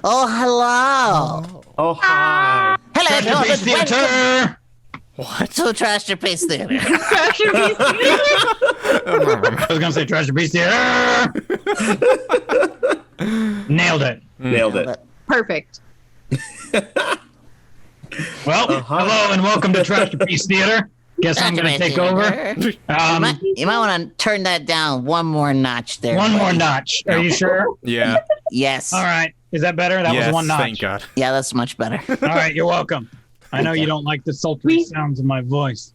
Oh, hello. Oh, hi. Hello, Trashterpiece Theater! What? To Trashterpiece Theater. I was gonna say Trashterpiece Theater! Nailed it. Nailed it. Perfect. Well, hello and welcome to Trashterpiece Theater. Guess I'm gonna take over. You might want to turn that down one more notch there. One more buddy. notch. Are you sure? Yeah. Yes. All right. Is that better? That yes, was one notch. thank God. Yeah, that's much better. All right, you're welcome. I know you don't like the sultry sounds of my voice.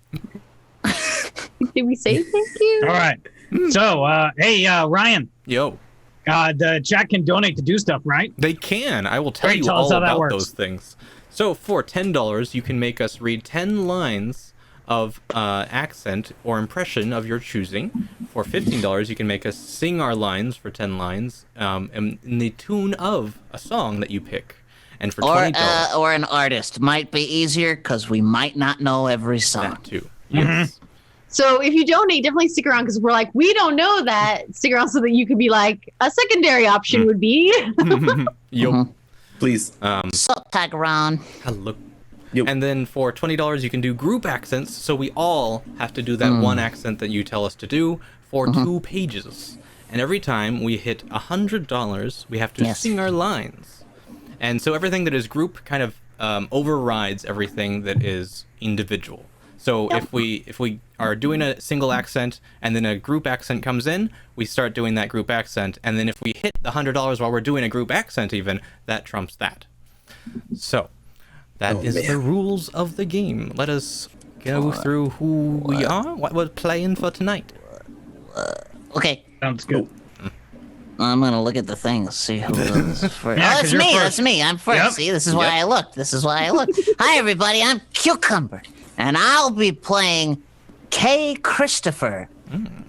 Did we say thank you? All right. So, hey, Ryan, Yo, the chat can donate to do stuff, right? they can. I will tell Great, you tell us all how that about works. those things. So for $10, you can make us read 10 lines of accent or impression of your choosing. For $15, you can make us sing our lines for 10 lines in the tune of a song that you pick. And for $20, Or an artist might be easier because we might not know every song. that too. Mm-hmm. Yes. So if you donate, definitely stick around because we're like, we don't know that. Stick around so that you could be like, a secondary option would be. Yo. Please. Sup, Tigeron? Hello. Yep. And then for $20, you can do group accents. So we all have to do that one accent that you tell us to do for 2 pages. And every time we hit $100, we have to Yes. sing our lines. And so everything that is group kind of overrides everything that is individual. So if we are doing a single accent and then a group accent comes in, we start doing that group accent. And then if we hit the $100 while we're doing a group accent even, that trumps that. So that is the rules of the game. Let us go through who we are, what we're playing for tonight. Okay, Sounds good. I'm gonna look at the thing, see who does this first. Yeah, Oh, 'cause that's you're me. first. That's me. I'm first. Yep. See, this is why I looked. This is why I looked. Hi, everybody. I'm Cucumber, and I'll be playing Kay Christopher,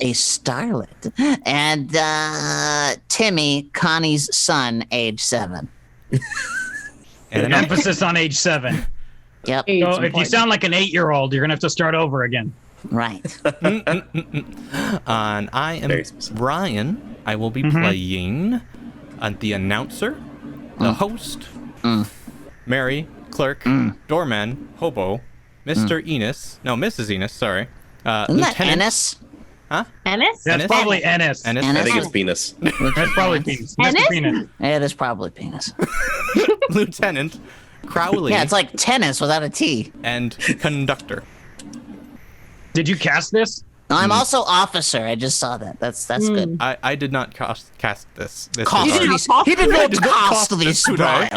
a starlet, and Timmy, Connie's son, age 7. And An then emphasis on age 7. Yep. Age So if you important. sound like an 8-year-old, you're gonna have to start over again. Right. and I am Very specific. Ryan. I will be playing the announcer, the host, Mary, clerk, doorman, hobo, Mr. Enos. No, Mrs. Enos, sorry. Isn't that Lieutenant. Ennis? Ennis? That's Ennis? probably Ennis. Ennis. I think Ennis? it's penis. That's probably penis. Ennis? Mr. Penis. It is probably penis. Lieutenant, Crowley, Yeah, it's like tennis without a T. and conductor. Did you cast this? No, I'm also officer. I just saw that. That's good. I did not cast this. This Cost is these. cost He did not did not cost cost these, this, Brian.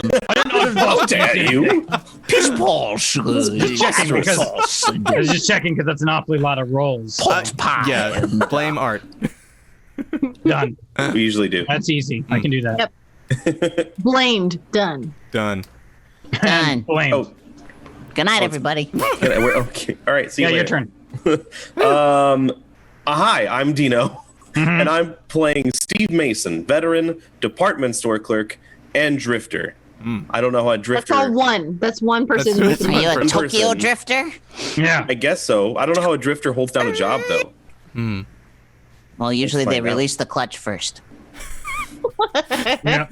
How dare you? Piss balls. checking because- I was just checking because that's an awfully lot of rolls. Pot pie. Yeah, blame art. Done. We usually do. That's easy. I can do that. Yep. Blamed. Done. Done. Done. Blame. Oh, Good night, everybody. okay. All right. See you Yeah, your later. turn. Hi, I'm Dino, and I'm playing Steve Mason, veteran, department store clerk, and drifter. I don't know how a That's drifter. all one. That's one person. That's- Are you a One Tokyo person. drifter? Yeah. I guess so. I don't know how a drifter holds down a job though. Well, usually they find out. release the clutch first. Yeah.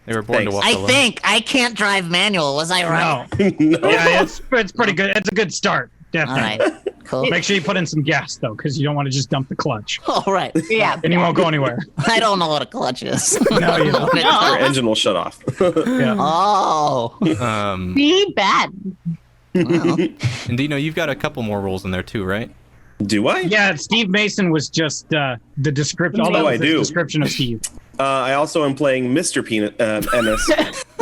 They were born to Thanks. walk I alone. think I can't drive manual. Was I right? No. No. Yeah, it's pretty good. It's a good start. All Definitely. right. Cool. Make sure you put in some gas though, because you don't want to just dump the clutch, All right. Yeah. and you won't go anywhere. I don't know what a clutch is. No, you don't. Your engine will shut off. Yeah. Oh. Be bad. Well, And Dino, you've got a couple more roles in there too, right? Do I? Yeah, Steve Mason was just the description. All that Oh, was I the do. description of Steve. I also am playing Mr. Peanut Ennis.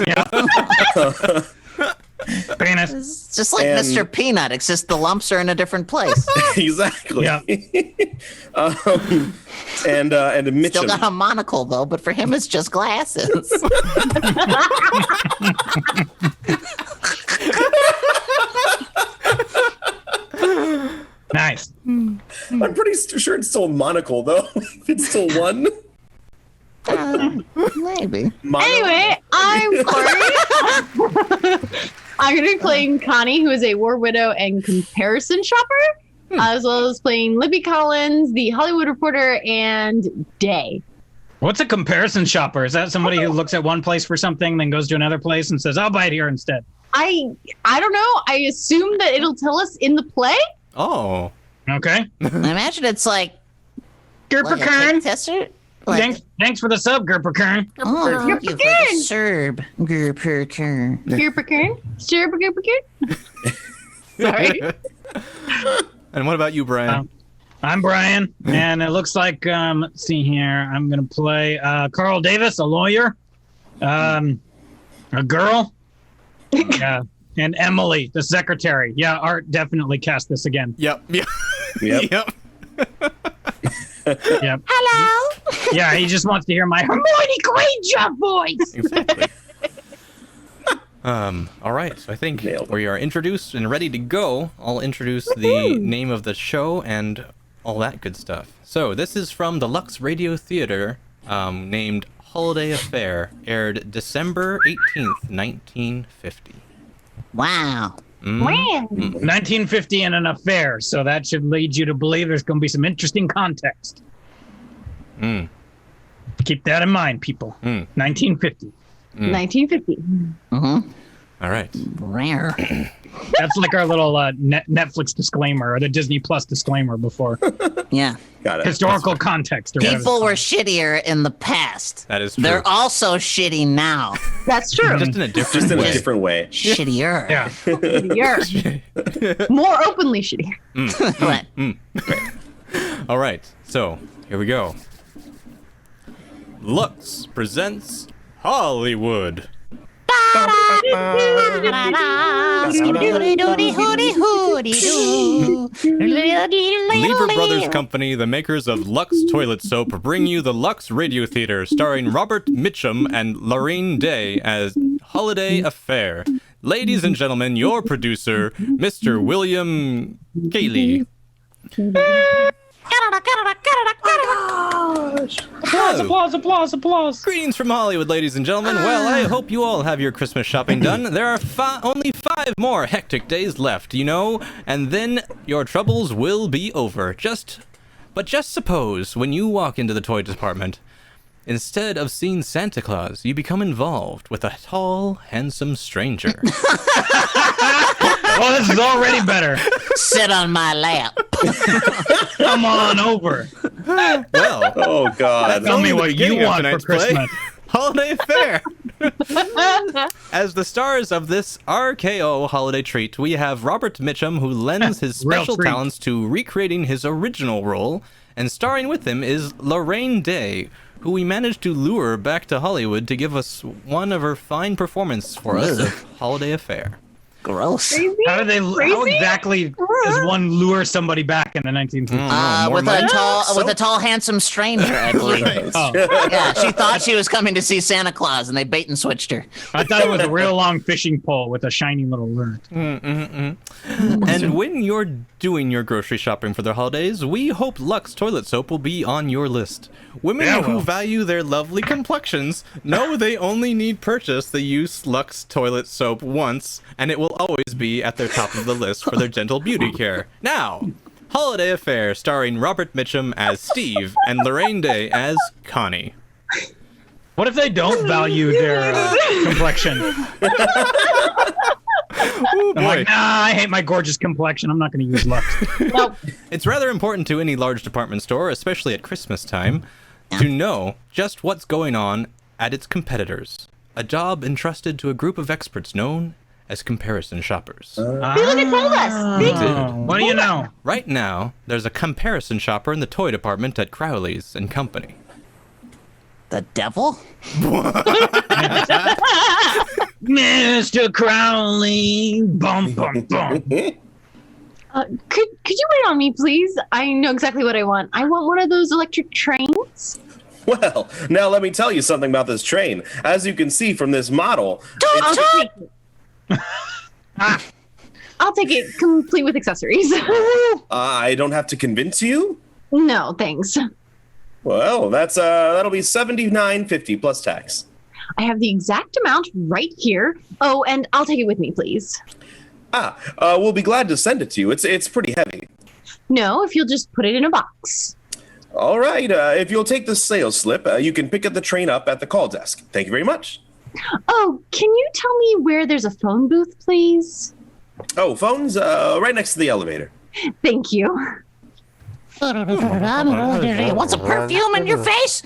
Yeah. Penis. it's just like And- Mr. Peanut, except the lumps are in a different place. Exactly. Yeah. And a Still Mitchum. got a monocle though, but for him it's just glasses. Nice. I'm pretty sure it's still a monocle though. It's still one. Maybe. Anyway, I'm Corey. I'm going to be playing Connie, who is a war widow and comparison shopper, as well as playing Libby Collins, the Hollywood reporter, and Day. What's a comparison shopper? Is that somebody who looks at one place for something, then goes to another place and says, "I'll buy it here instead"? I don't know. I assume that it'll tell us in the play. Oh. Okay. I imagine it's like a Gerperkern. tester. Like, Thanks for the sub, Gerperkern. oh, thank you for the serb. Gerperkern. Sorry. And what about you, Brian? I'm Brian, and it looks like, let's see here. I'm going to play Carl Davis, a lawyer, a girl, and Emily, the secretary. Yeah, Art definitely cast this again. Yep. Yep. Yep. Yep. Yep. Hello. Yeah, he just wants to hear my Hermione Granger voice. Exactly. All right, so I think Nailed it. we are introduced and ready to go. I'll introduce the name of the show and all that good stuff. So this is from the Lux Radio Theater, named Holiday Affair, aired December 18th, 1950. Wow. Mm. Wow. 1950 and an affair, so that should lead you to believe there's going to be some interesting context. Mm. Keep that in mind, people. 1950. 1950. Mm-hmm. All right. Rare. That's like our little Netflix disclaimer or the Disney Plus disclaimer before Yeah. Got it. historical context. Or whatever. People were shittier in the past. That is true. They're also shitty now. That's true. Just in a different Just in way. a different way. Shittier. Yeah. You're more openly shitty. What? All right, so here we go. Lux presents Hollywood. Lever Brothers Company, the makers of Lux Toilet Soap, bring you the Lux Radio Theater, starring Robert Mitchum and Lorraine Day as Holiday Affair. Ladies and gentlemen, your producer, Mr. William Cayley. Applause. Greetings from Hollywood, ladies and gentlemen. Well, I hope you all have your Christmas shopping done. There are only 5 more hectic days left, you know, and then your troubles will be over. But just suppose, when you walk into the toy department, instead of seeing Santa Claus, you become involved with a tall, handsome stranger. Well, this is already better. Sit on my lap. Come on over. Well, Oh God. Tell me only the what beginning you of want for tonight's play. Christmas. Holiday Affair. As the stars of this RKO holiday treat, we have Robert Mitchum, who lends his Real special treat. talents to recreating his original role, and starring with him is Lorraine Day, who we managed to lure back to Hollywood to give us one of her fine performances for us of Holiday Affair. Gross. Crazy? How Crazy? exactly does one lure somebody back in the 1950s? More With money? a tall, handsome stranger, I believe. Oh, Yeah, she thought she was coming to see Santa Claus, and they bait and switched her. I thought it was a real long fishing pole with a shiny little lure. And when you're doing your grocery shopping for the holidays, we hope Lux Toilet Soap will be on your list. Women Yeah, who well. value their lovely complexions know they only need purchase the use Lux Toilet Soap once, and it will always be at their top of the list for their gentle beauty care. Now, Holiday Affair, starring Robert Mitchum as Steve and Lorraine Day as Connie. What if they don't value their complexion? Oh I'm like, nah, I hate my gorgeous complexion. I'm not going to use Lux. Nope. It's rather important to any large department store, especially at Christmas time, to know just what's going on at its competitors. A job entrusted to a group of experts known as comparison shoppers. See, look, it told us. See? Oh, what do you know? Right now, there's a comparison shopper in the toy department at Crowley's and Company. The devil? Mr. Crowley. Bum, bum, bum. Could you wait on me, please? I know exactly what I want. I want one of those electric trains. Well, now let me tell you something about this train. As you can see from this model, I'll take it. I'll take it complete with accessories. I don't have to convince you. No, thanks. Well, that'll be $79.50 plus tax. I have the exact amount right here. Oh, and I'll take it with me, please. We'll be glad to send it to you. It's pretty heavy. No, if you'll just put it in a box. All right. If you'll take the sales slip, you can pick up the train up at the call desk. Thank you very much. Oh, can you tell me where there's a phone booth, please? Oh, phone's right next to the elevator. Thank you. Want some perfume in your face?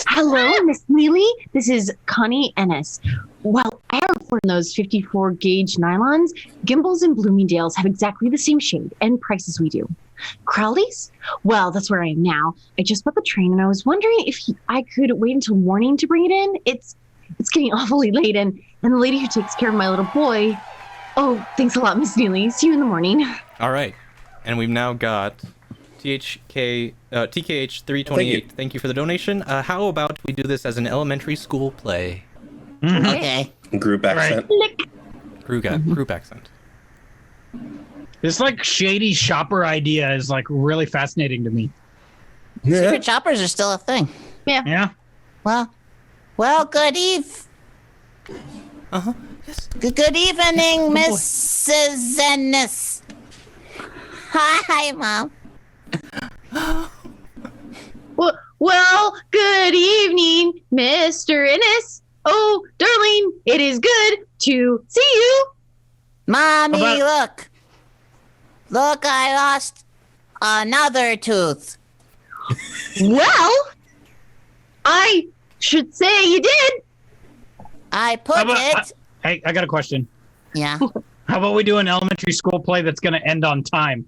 Hello, Miss Neely. This is Connie Ennis. Well, I have one of those 54 gauge nylons. Gimbals and Bloomingdale's have exactly the same shade and price as we do. Crowley's? Well, that's where I am now. I just bought the train and I was wondering if I could wait until morning to bring it in. It's getting awfully late and the lady who takes care of my little boy. Oh, thanks a lot, Miss Neely. See you in the morning. All right. And we've now got TKH 328. Thank you for the donation. How about we do this as an elementary school play? Okay. Group accent. Group accent. This like shady shopper idea is like really fascinating to me. Secret shoppers are still a thing. Yeah. Well, good eve. Yes. Good evening, Mrs. Ennis. Hi, Mom. Well, good evening, Mr. Ennis. Oh, darling, it is good to see you. Mommy, About- Look, I lost another tooth. Well, I should say you did. I put How about- it. Hey, I got a question. Yeah. How about we do an elementary school play that's going to end on time?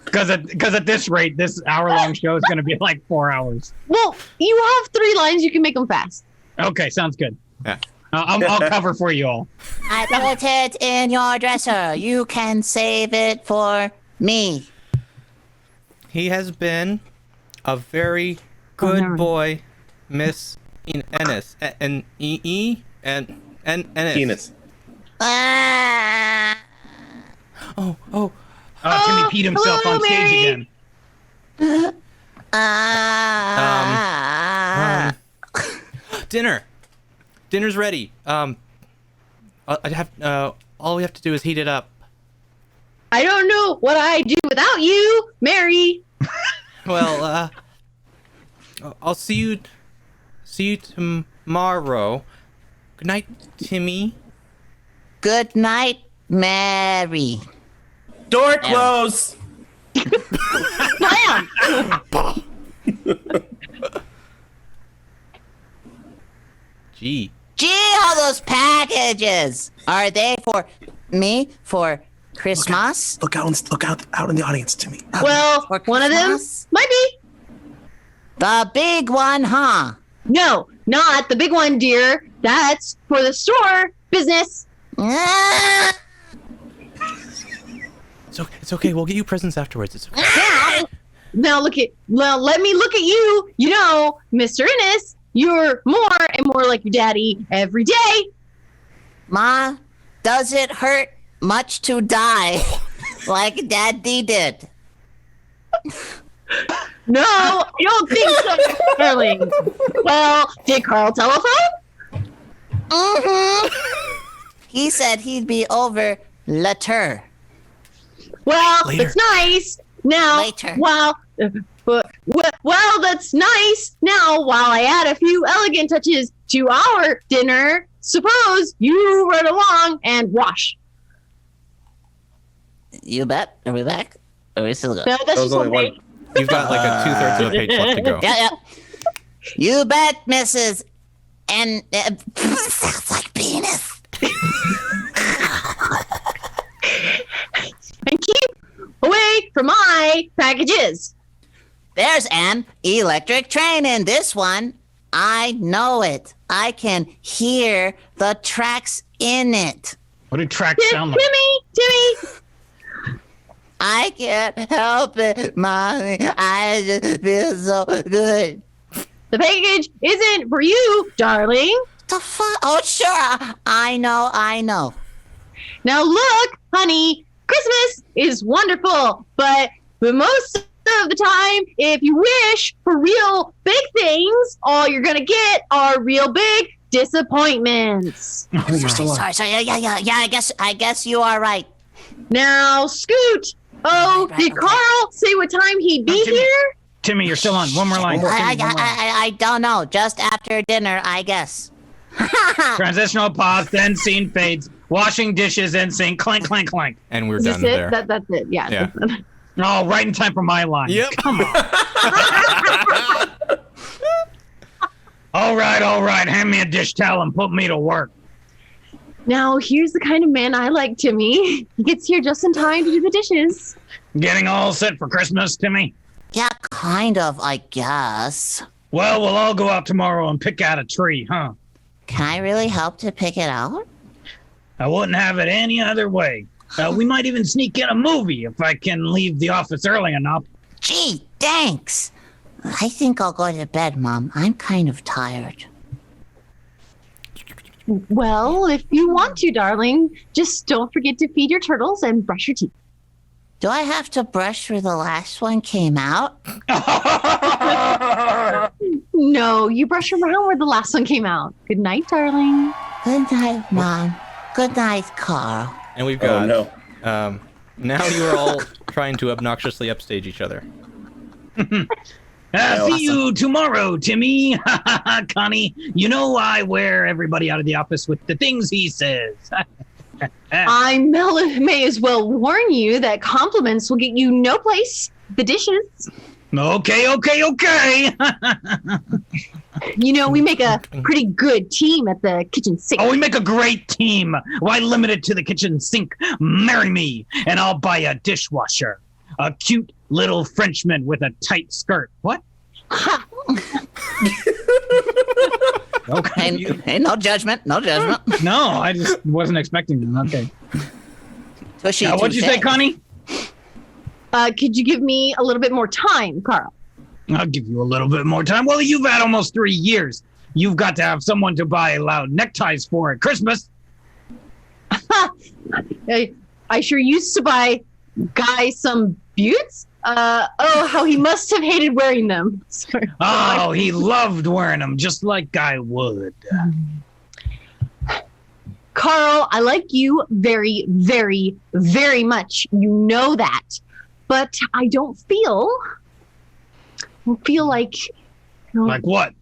Because at this rate, this hour-long show is going to be like 4 hours. Well, you have 3 lines. You can make them fast. Okay, sounds good. Yeah. I'll cover for you all. I put it in your dresser. You can save it for me. He has been a very good no. boy, Miss Ennis. And Ennis. Penis. Ah. Oh. Timmy peed himself hello, on stage Mary. again. Dinner's ready. I'd have all we have to do is heat it up. I don't know what I'd do without you, Mary. Well, I'll see you tomorrow. Good night, Timmy. Good night, Mary. Door close. Bam! Gee. Gee, all those packages. Are they for me for Christmas? Look out in the audience, Timmy. Well, For one of them Christmas? might be. The big one, huh? No, not the big one, dear. That's for the store business. Ah. It's okay. We'll get you presents afterwards. It's okay. Now let me look at you. You know, Mr. Ennis, you're more and more like your daddy every day. Ma, does it hurt much to die like Daddy did? No, I don't think so, darling. Well, did Carl telephone? Mm-hmm. He said he'd be over later. Well, Later. that's nice. Now, Later. well, that's nice. Now, while I add a few elegant touches to our dinner, suppose you run along and wash. You bet. Are we back? Are we still going? No, that's That was just only one one. page. You've got like a 2/3 of a page left to go. Yeah. You bet, Mrs. And sounds like penis. And keep away from my packages. There's an electric train in this one. I know it. I can hear the tracks in it. What do tracks sound like? Timmy! I can't help it, Mommy. I just feel so good. The package isn't for you, darling. The fuck? Oh, sure. I know. Now look, honey, Christmas is wonderful, but most of the time, if you wish for real big things, all you're gonna get are real big disappointments. Sorry. Yeah. I guess you are right. Now, Scoot, Oh, Right, did okay. Carl say what time he'd be Timmy. here? Timmy, you're still on. One more line. I don't know. Just after dinner, I guess. Transitional pause, then scene fades. Washing dishes, end scene. Clank, clank, clank. And we're Is done this there. it? That's it. Yeah. Yeah. That's it. Oh, right in time for my line. Yep. Come on. All right. Hand me a dish towel and put me to work. Now, here's the kind of man I like, Timmy. He gets here just in time to do the dishes. Getting all set for Christmas, Timmy? Yeah, kind of, I guess. Well, we'll all go out tomorrow and pick out a tree, huh? Can I really help to pick it out? I wouldn't have it any other way. We might even sneak in a movie if I can leave the office early enough. Gee, thanks. I think I'll go to bed, Mom. I'm kind of tired. Well, if you want to, darling, just don't forget to feed your turtles and brush your teeth. Do I have to brush where the last one came out? No, you brush around where the last one came out. Good night, darling. Good night, Mom. Good night, Carl. And we've Oh, got. no. Now you are all trying to obnoxiously upstage each other. See you tomorrow, Timmy. Connie, you know I wear everybody out of the office with the things he says. I may as well warn you that compliments will get you no place. The dishes. Okay. You know, we make a pretty good team at the kitchen sink. Oh, we make a great team. Why limit it to the kitchen sink? Marry me, and I'll buy a dishwasher. A cute little Frenchman with a tight skirt. What? Ha! Okay. Hey, no judgment. No judgment. No, I just wasn't expecting them. Okay. Tushy, Now, what'd you say, Connie? Could you give me a little bit more time, Carl? I'll give you a little bit more time. Well, you've had almost 3 years. You've got to have someone to buy loud neckties for at Christmas. I sure used to buy Guy some buttes. How he must have hated wearing them. Sorry. Oh, he loved wearing them just like I would. Carl, I like you very, very, very much. You know that. But I don't feel like... Like what?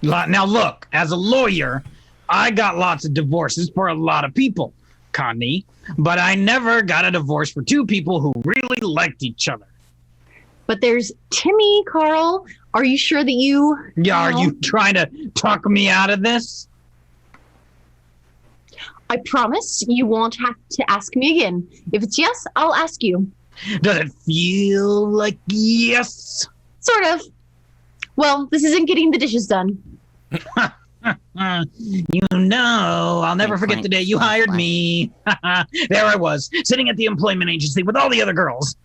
Now, look, as a lawyer, I got lots of divorces for a lot of people, Connie. But I never got a divorce for two people who really liked each other. But there's Timmy, Carl. Are you sure that you... Yeah, are you trying to talk me out of this? I promise you won't have to ask me again. If it's yes, I'll ask you. Does it feel like yes? Sort of. Well, this isn't getting the dishes done. You know, I'll never forget the day you hired me. There I was, sitting at the employment agency with all the other girls.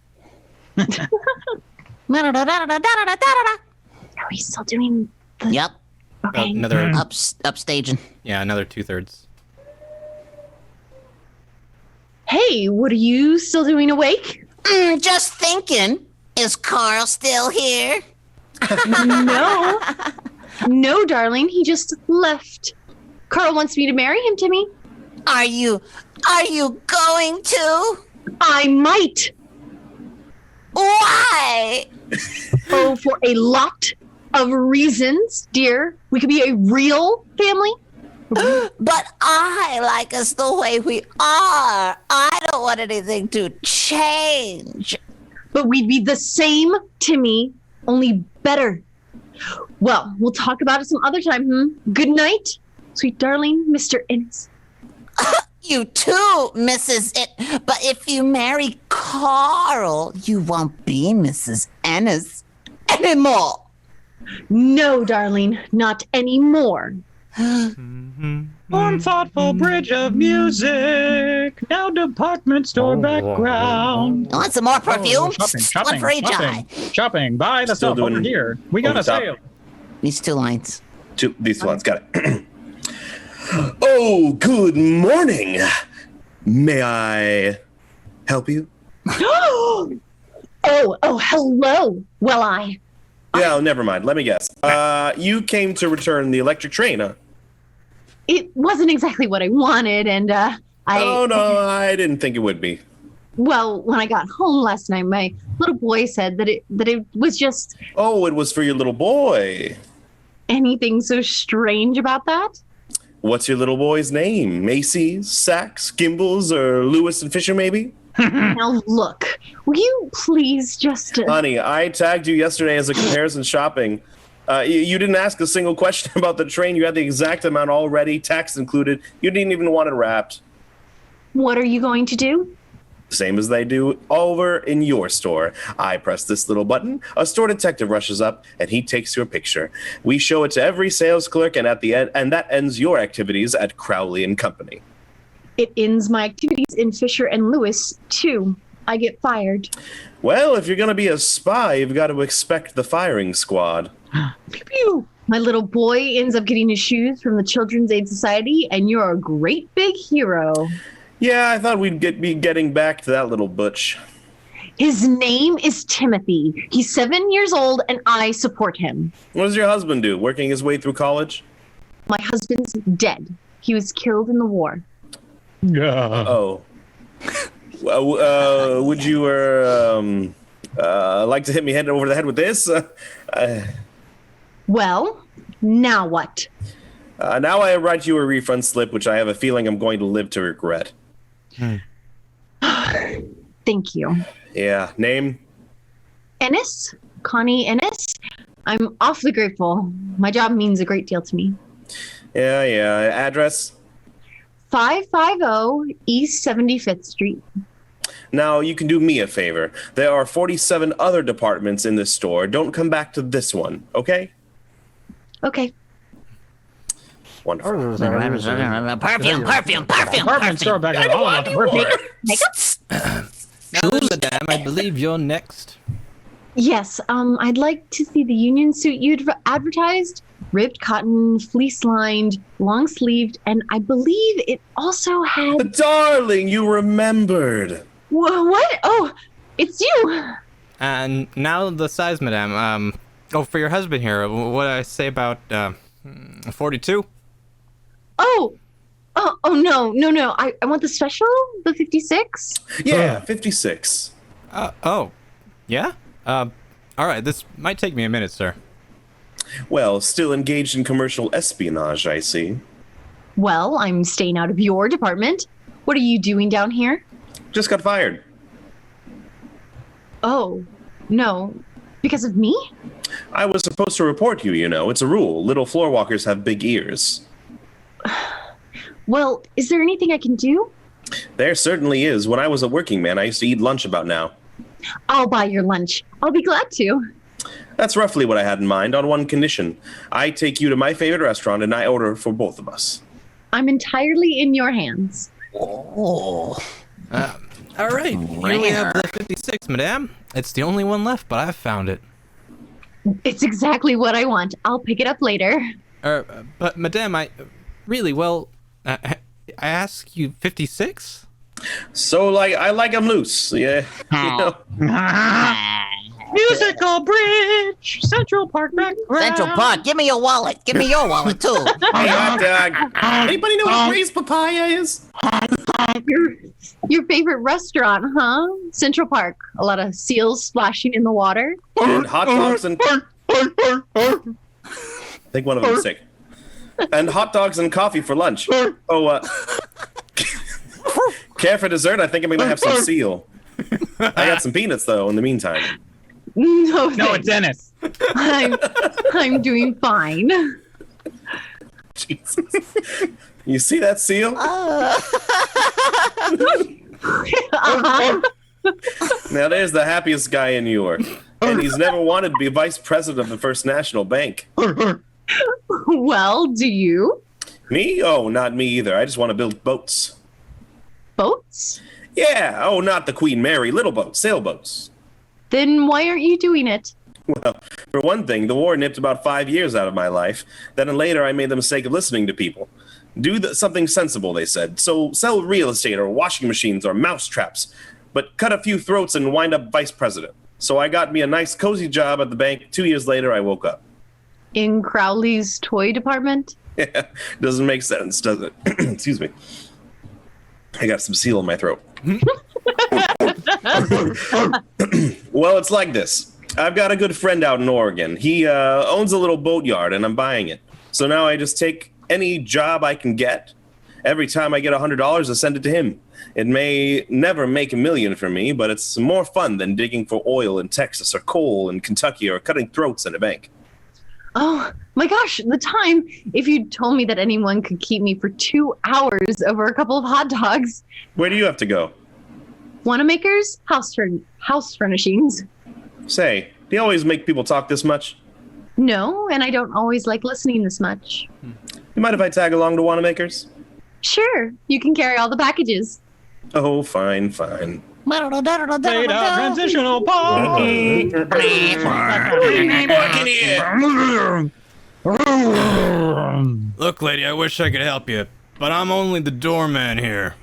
Are we still doing the... Yep. Okay. Another, Upstaging. yeah, another 2/3. Hey, what are you still doing awake? Just thinking. Is Carl still here? No. No, darling. He just left. Carl wants me to marry him, Timmy. Are you going to? I might. Why? Oh, for a lot of reasons, dear. We could be a real family. But I like us the way we are. I don't want anything to change. But we'd be the same, Timmy, only better. Well, we'll talk about it some other time, Good night, sweet darling, Mr. Innes. You too, Mrs. It. But if you marry Carl, you won't be Mrs. Ennis anymore. No, darling, not anymore. One thoughtful bridge of music. Now department store background. Want some more perfume? One for each eye. Shopping. Buy the Still stuff over doing here. We got over a top. sale. These 2 lines. These two ones, got it. Oh, good morning. May I help you? Oh, hello. Well, Yeah, never mind. Let me guess. You came to return the electric train, huh? it wasn't exactly what I wanted, and Oh, no, I didn't think it would be. Well, when I got home last night, my little boy said that it was just Oh, it was for your little boy. anything so strange about that. What's your little boy's name? Macy's, Saks, Gimbals, or Lewis and Fisher, maybe? Now look, will you please just Honey, I tagged you yesterday as a comparison shopping. You didn't ask a single question about the train. You had the exact amount already, tax included. You didn't even want it wrapped. what are you going to do? Same as they do over in your store. I press this little button, a store detective rushes up, and he takes your picture. We show it to every sales clerk, and at the end, and that ends your activities at Crowley and Company. It ends my activities in Fisher and Lewis too. I get fired. Well, if you're gonna be a spy, you've got to expect the firing squad. Pew pew. My little boy ends up getting his shoes from the Children's Aid Society, and you're a great big hero. Yeah, I thought we'd be getting back to that little butch. His name is Timothy. He's 7 years old, and I support him. What does your husband do? Working his way through college? My husband's dead. He was killed in the war. Oh. Would you like to hit me head over the head with this? Well, now what? Now I write you a refund slip, which I have a feeling I'm going to live to regret. Thank you. Yeah, name? Ennis? Connie Ennis? I'm awfully grateful. My job means a great deal to me. Yeah. Address? 550 East 75th Street. Now, you can do me a favor. There are 47 other departments in this store. Don't come back to this one, okay? Okay. Wonderful. Perfume. Department store back at all about the perfume. Now, madame, I believe you're next. Yes, I'd like to see the union suit you'd advertised. Ribbed cotton, fleece-lined, long-sleeved, and I believe it also had... Darling, you remembered. What? Oh, it's you. And now the size, madame. For your husband here, what did I say about 42? Oh, no. I want the special, the 56. Yeah, 56. Yeah? All right, this might take me a minute, sir. Well, still engaged in commercial espionage, I see. Well, I'm staying out of your department. What are you doing down here? Just got fired. Oh, no. Because of me? I was supposed to report you, you know. It's a rule. Little floor walkers have big ears. Well, is there anything I can do? There certainly is. When I was a working man, I used to eat lunch about now. I'll buy your lunch. I'll be glad to. That's roughly what I had in mind, on one condition. I take you to my favorite restaurant and I order for both of us. I'm entirely in your hands. Oh. All right, here we have the 56, madame. It's the only one left, but I've found it. It's exactly what I want. I'll pick it up later. But madame, I ask you 56? So, I like 'em loose, yeah. You know. Musical Bridge, Central Park background. Central Park, give me your wallet. Give me your wallet, too. Hey, hot dog. Anybody know what a braised papaya is? Your favorite restaurant, huh? Central Park. A lot of seals splashing in the water. And hot dogs and... I think one of them's sick. And hot dogs and coffee for lunch. Care for dessert? I think I'm going to have some seal. I got some peanuts, though, in the meantime. No, No, it's Ennis. I'm doing fine. Jesus. You see that seal? Uh-huh. Now, there's the happiest guy in New York. And he's never wanted to be vice president of the First National Bank. Well, do you? Me? Oh, not me either. I just want to build boats. Boats? Yeah. Oh, not the Queen Mary. Little boats. Sailboats. Then why aren't you doing it? Well, for one thing, the war nipped about 5 years out of my life. Then later, I made the mistake of listening to people. Do something sensible, they said. So sell real estate or washing machines or mouse traps. But cut a few throats and wind up vice president. So I got me a nice, cozy job at the bank. 2 years later, I woke up. In Crowley's toy department? Yeah, doesn't make sense, does it? Excuse me. I got some seal in my throat. Well, it's like this. I've got a good friend out in Oregon. He owns a little boatyard, and I'm buying it. So now I just take any job I can get. Every time I get $100, I send it to him. It may never make $1 million for me, but it's more fun than digging for oil in Texas or coal in Kentucky or cutting throats in a bank. Oh my gosh, the time if you told me that anyone could keep me for 2 hours over a couple of hot dogs. Where do you have to go? Wanamaker's house furnishings. Say, do you always make people talk this much? No, and I don't always like listening this much. You mind if I tag along to Wanamaker's? Sure, you can carry all the packages. Oh, fine. Transitional pause. Look, lady, I wish I could help you, but I'm only the doorman here.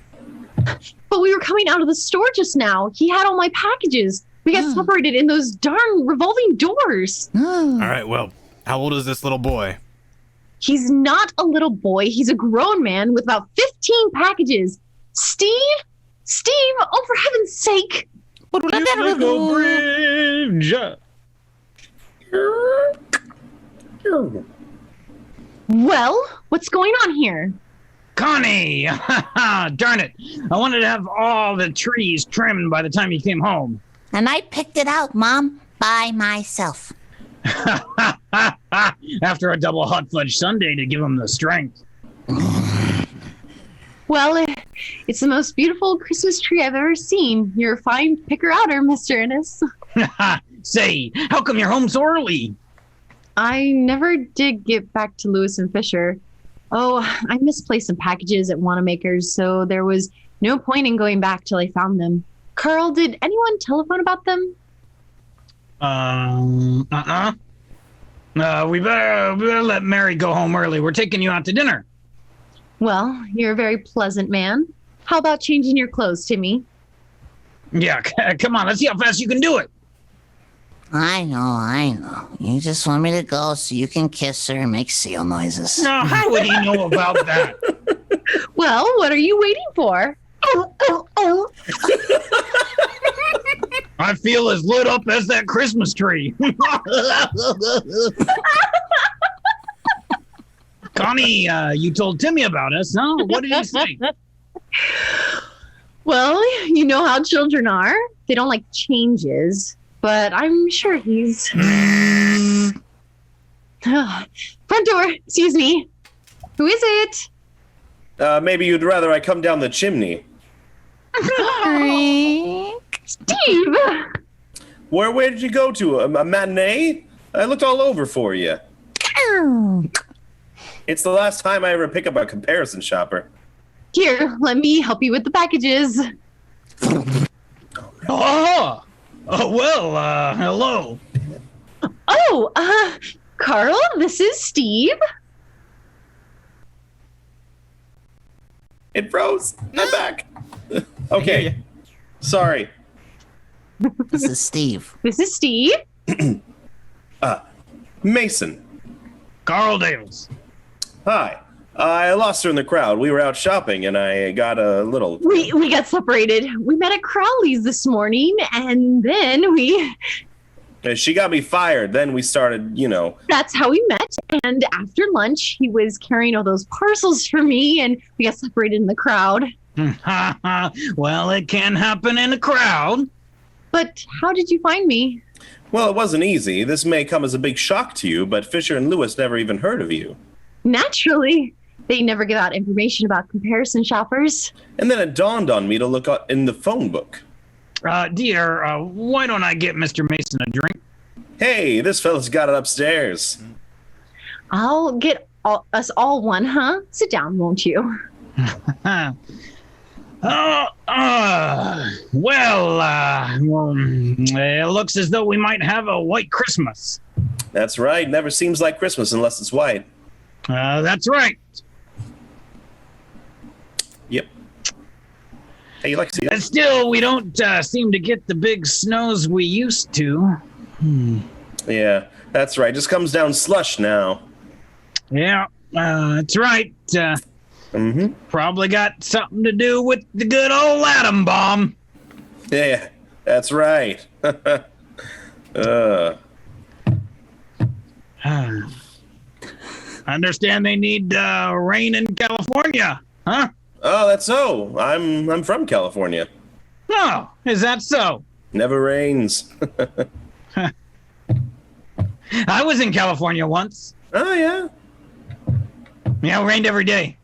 But we were coming out of the store just now. He had all my packages. We got separated in those darn revolving doors. All right, well, how old is this little boy? He's not a little boy. He's a grown man with about 15 packages. Steve, oh, for heaven's sake. Bridge. Well, what's going on here? Connie! Darn it. I wanted to have all the trees trimmed by the time you came home. And I picked it out, Mom, by myself. After a double hot fudge sundae to give him the strength. Well, it's the most beautiful Christmas tree I've ever seen. You're a fine picker-outer, Mr. Ennis. Say, how come you're home so early? I never did get back to Lewis and Fisher. Oh, I misplaced some packages at Wanamaker's, so there was no point in going back till I found them. Carl, did anyone telephone about them? We better let Mary go home early. We're taking you out to dinner. Well, you're a very pleasant man. How about changing your clothes, Timmy? Yeah, come on, let's see how fast you can do it. I know. You just want me to go so you can kiss her and make seal noises. Now, how would he know about that? Well, what are you waiting for? Oh. I feel as lit up as that Christmas tree. Connie, you told Timmy about us, huh? What did he say? Well, you know how children are. They don't like changes, but I'm sure he's... Front door, excuse me. Who is it? Maybe you'd rather I come down the chimney. Steve! Where did you go to? A matinee? I looked all over for you. It's the last time I ever pick up a comparison shopper. Here, let me help you with the packages. Oh, well, hello. Oh, Carl, this is Steve. It froze. I'm back. Okay. Sorry. This is Steve. This is Steve. Mason. Carl Davis. Hi. I lost her in the crowd. We were out shopping, and I got a little... We got separated. We met at Crowley's this morning, and then we... She got me fired. Then we started, That's how we met. And after lunch, he was carrying all those parcels for me, and we got separated in the crowd. Well, it can happen in a crowd. But how did you find me? Well, it wasn't easy. This may come as a big shock to you, but Fisher and Lewis never even heard of you. Naturally. They never give out information about comparison shoppers. And then it dawned on me to look in the phone book. Dear, why don't I get Mr. Mason a drink? Hey, this fella's got it upstairs. I'll get us all one, huh? Sit down, won't you? It looks as though we might have a white Christmas. That's right. Never seems like Christmas unless it's white. That's right. Yep. Hey, you like to see And that? still, we don't seem to get the big snows we used to. Yeah, that's right. Just comes down slush now. Yeah, that's right. Probably got something to do with the good old atom bomb. Yeah, that's right. I understand they need rain in California, huh? Oh, that's so. I'm from California. Oh, is that so? Never rains. I was in California once. Oh, yeah. Yeah, it rained every day.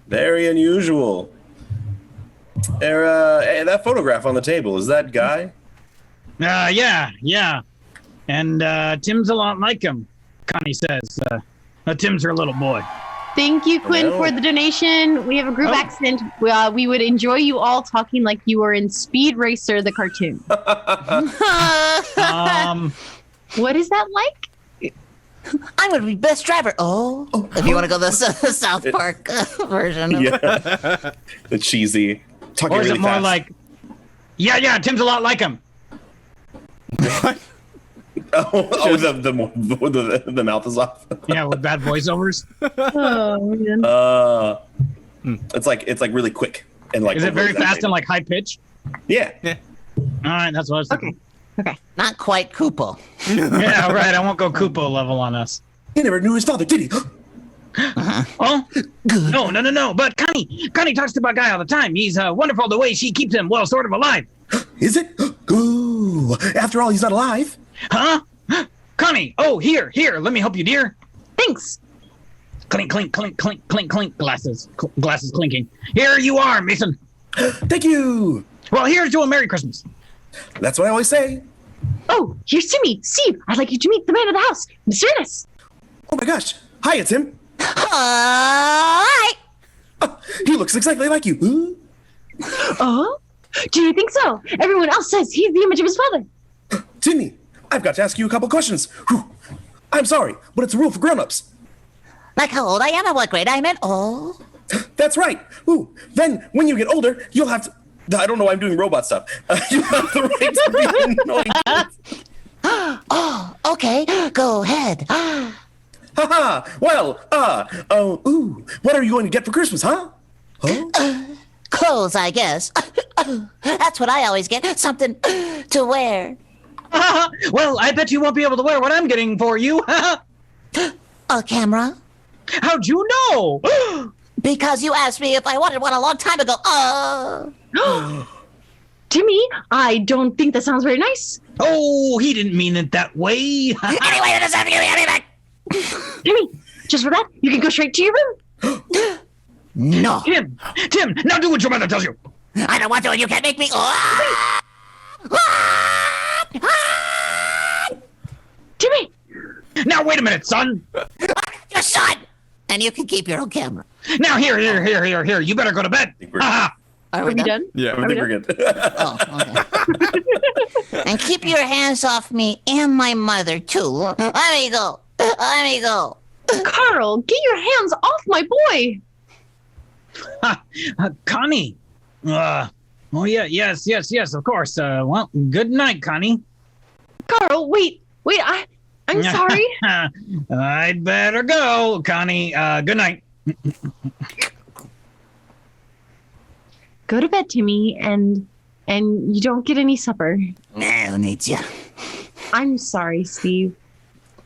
Very unusual. Hey, that photograph on the table, is that Guy? Yeah. And Tim's a lot like him, Connie says. Tim's her little boy. Thank you, Quinn, Hello. for the donation. We have a group Oh. accent. We would enjoy you all talking like you were in Speed Racer, the cartoon. What is that like? I'm gonna be best driver. Oh, if you want to go the South Park version. Yeah. The cheesy. Talking Or is really it more fast. like, yeah, Tim's a lot like him. The mouth is off. Yeah, with bad voiceovers. Oh, man. It's like really quick and like. Is it very overly fast and exaggerated. like high pitch? Yeah. All right, that's what I was thinking. Okay. Not quite Koopo. Yeah, right. I won't go Koopo level on us. He never knew his father, did he? Oh, no. But Connie talks about Guy all the time. He's wonderful the way she keeps him, well, sort of alive. Is it? Ooh. After all, he's not alive. Huh? Connie, oh, here, let me help you, dear. Thanks. Clink, glasses clinking. Here you are, Mason. Thank you. Well, here's to a Merry Christmas. That's what I always say. Oh, here's Timmy. Steve, I'd like you to meet the man of the house, Mr. Ennis. Oh my gosh. Hi, it's him. Hi. He looks exactly like you. Ooh. Oh? Do you think so? Everyone else says he's the image of his father. Timmy, I've got to ask you a couple questions. Whew. I'm sorry, but it's a rule for grown-ups. Like how old I am and what grade I'm in? Oh. That's right. Ooh. Then, when you get older, you'll have to... I don't know why I'm doing robot stuff. You have the right to be annoying kids. Oh, okay. Go ahead. Haha. Well, ooh. What are you going to get for Christmas, huh? Huh? Clothes, I guess. That's what I always get. Something to wear. Well, I bet you won't be able to wear what I'm getting for you. A camera? How'd you know? Because you asked me if I wanted one a long time ago. Timmy, I don't think that sounds very nice. Oh, he didn't mean it that way. Anyway, that doesn't have to give me anything. Timmy, just for that, you can go straight to your room. No. Tim, now do what your mother tells you. I don't want to, and you can't make me. Timmy, Now, wait a minute, son. Your son. And you can keep your own camera. Now, here. You better go to bed. think we're- Ha Are are we done? Yeah. I think we're good. Oh, okay. And keep your hands off me and my mother, too. Let me go. Carl, get your hands off my boy. ha. Connie. Oh, yeah, yes, of course. Well, good night, Connie. Carl, wait, I'm sorry. I'd better go, Connie. Good night. Go to bed, Timmy, and you don't get any supper. Who needs you? I'm sorry, Steve.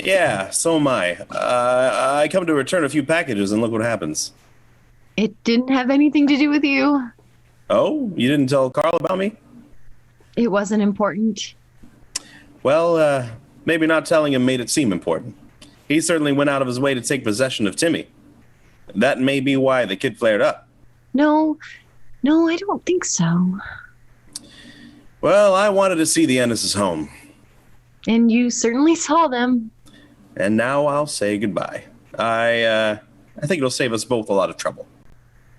Yeah, so am I. I come to return a few packages, and look what happens. It didn't have anything to do with you. Oh, you didn't tell Carl about me? It wasn't important. Well, maybe not telling him made it seem important. He certainly went out of his way to take possession of Timmy. That may be why the kid flared up. No, I don't think so. Well, I wanted to see the Ennis's home, And you certainly saw them. and now I'll say goodbye. I think it'll save us both a lot of trouble.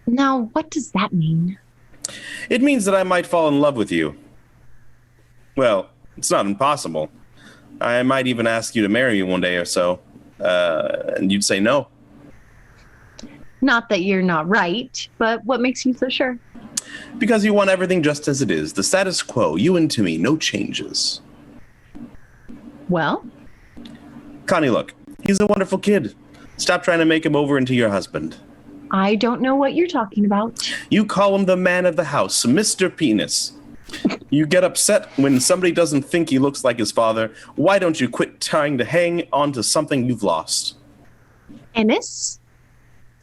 Now, what does that mean? It means that I might fall in love with you. Well, it's not impossible. I might even ask you to marry me one day or so, and you'd say no. Not that you're not right, but what makes you so sure? Because you want everything just as it is, the status quo, you and Timmy, no changes. Well, Connie, look, he's a wonderful kid. Stop trying to make him over into your husband. I don't know what you're talking about. You call him the man of the house, Mr. Penis. You get upset when somebody doesn't think he looks like his father. Why don't you quit trying to hang on to something you've lost? Ennis?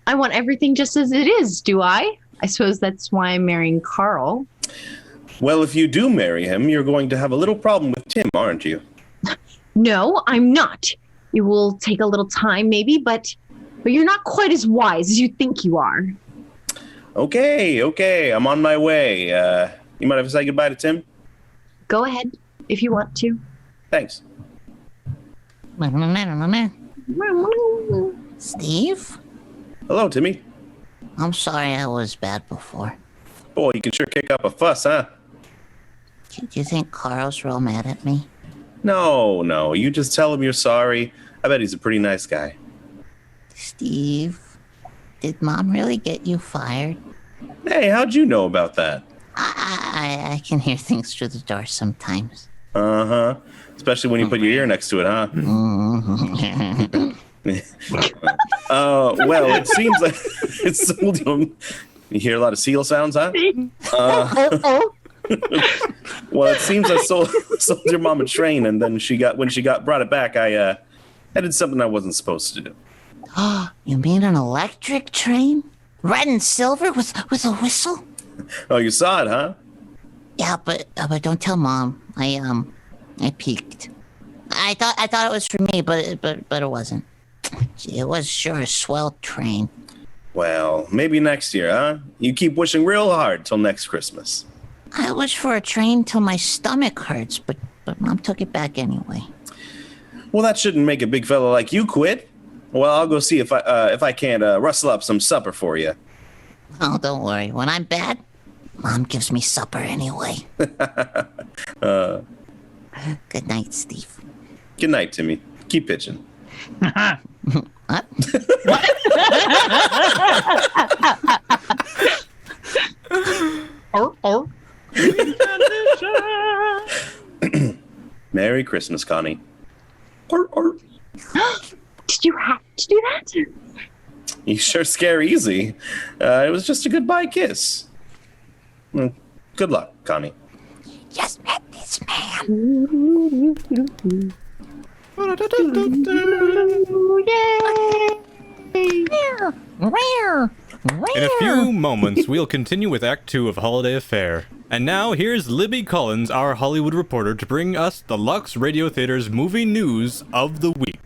I want everything just as it is, do I? I suppose that's why I'm marrying Carl. Well, if you do marry him, you're going to have a little problem with Tim, aren't you? No, I'm not. It will take a little time, maybe, but you're not quite as wise as you think you are. Okay, I'm on my way. You mind if I say goodbye to Tim? Go ahead, if you want to. Thanks. Steve? Hello, Timmy. I'm sorry I was bad before. Boy, you can sure kick up a fuss, huh? Do you think Carl's real mad at me? No, you just tell him you're sorry. I bet he's a pretty nice guy. Steve, did Mom really get you fired? Hey, how'd you know about that? I can hear things through the door sometimes. Uh-huh. Especially when you put your ear next to it, huh? Well, it seems like it sold him. You hear a lot of seal sounds, huh? Well, it seems I sold your mom a train, and then when she brought it back, I did something I wasn't supposed to do. You mean an electric train? Red and silver with a whistle? Oh, you saw it, huh? Yeah, but don't tell Mom. I peeked. I thought it was for me, but it wasn't. It was sure a swell train. Well, maybe next year, huh? You keep wishing real hard till next Christmas. I wish for a train till my stomach hurts, but Mom took it back anyway. Well, that shouldn't make a big fella like you quit. Well, I'll go see if I can't rustle up some supper for you. Oh, don't worry. When I'm bad, Mom gives me supper anyway. Good night, Steve. Good night, Timmy. Keep pitching. What? Merry Christmas, Connie. Did you have to do that? You sure scare easy. It was just a goodbye kiss. Good luck, Connie. Just met this man. In a few moments, we'll continue with Act 2 of Holiday Affair. And now, here's Libby Collins, our Hollywood reporter, to bring us the Lux Radio Theater's movie news of the week.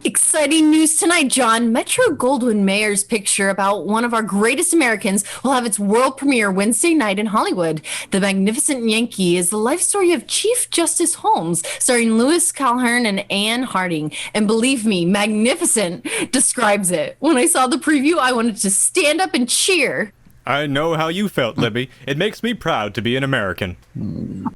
Exciting news tonight, John. Metro-Goldwyn-Mayer's picture about one of our greatest Americans will have its world premiere Wednesday night in Hollywood. The Magnificent Yankee is the life story of Chief Justice Holmes, starring Lewis Calhern and Anne Harding. And believe me, magnificent describes it. When I saw the preview, I wanted to stand up and cheer. I know how you felt, Libby. It makes me proud to be an American.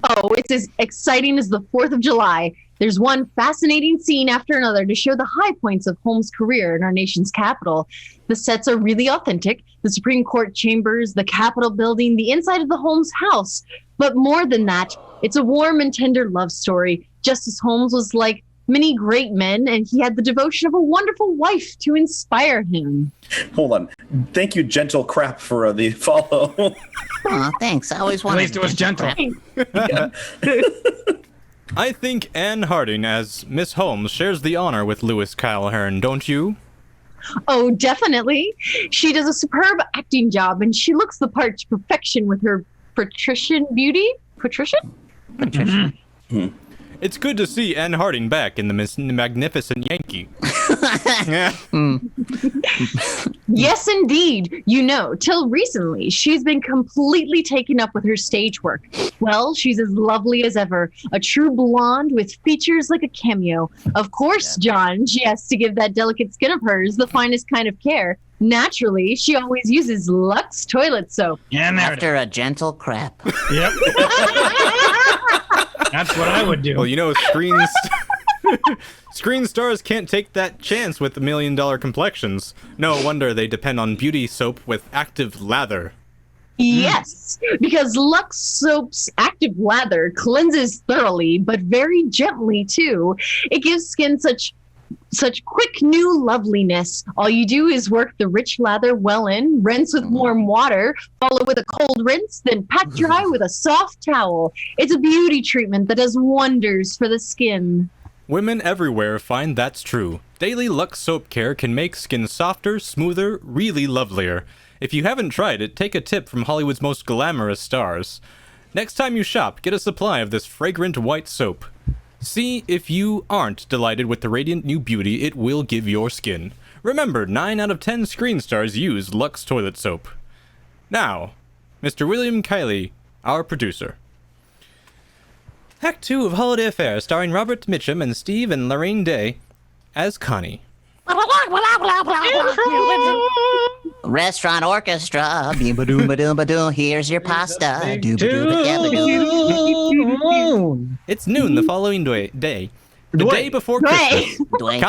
Oh, it's as exciting as the 4th of July. There's one fascinating scene after another to show the high points of Holmes' career in our nation's capital. The sets are really authentic. The Supreme Court chambers, the Capitol building, the inside of the Holmes house. But more than that, it's a warm and tender love story. Justice Holmes was like many great men, and he had the devotion of a wonderful wife to inspire him. Hold on. Thank you, Gentle Crap, for the follow. Aw, thanks. I always wanted. At least it was gentle. I think Anne Harding as Miss Holmes shares the honor with Lewis Calhern, don't you? Oh, definitely. She does a superb acting job, and she looks the part to perfection with her patrician beauty. Patrician? It's good to see Anne Harding back in the Magnificent Yankee. Yes, indeed. You know, till recently, she's been completely taken up with her stage work. Well, she's as lovely as ever, a true blonde with features like a cameo. Of course, John, she has to give that delicate skin of hers the finest kind of care. Naturally, she always uses Lux toilet soap. Yeah, and there it After a gentle crap. is. Yep. That's what I would do. Well, you know, screen stars can't take that chance with the $1 million complexions. No wonder they depend on beauty soap with active lather. Yes, because Lux Soap's active lather cleanses thoroughly, but very gently too. It gives skin such Such quick new loveliness. All you do is work the rich lather well in, rinse with warm water, follow with a cold rinse, then pat dry with a soft towel. It's a beauty treatment that does wonders for the skin. Women everywhere find that's true. Daily Lux Soap Care can make skin softer, smoother, really lovelier. If you haven't tried it, take a tip from Hollywood's most glamorous stars. Next time you shop, get a supply of this fragrant white soap. See if you aren't delighted with the radiant new beauty it will give your skin. Remember, 9 out of 10 screen stars use Lux Toilet Soap. Now, Mr. William Kiley, our producer. Act 2 of Holiday Affair, starring Robert Mitchum and Steve and Lorraine Day as Connie. Restaurant orchestra. Ba-doom-ba-doom-ba-doom. Here's your pasta. Doo-ba-doo-ba-doo-ba-doo. It's noon the following day. The day before Christmas. Dwayne.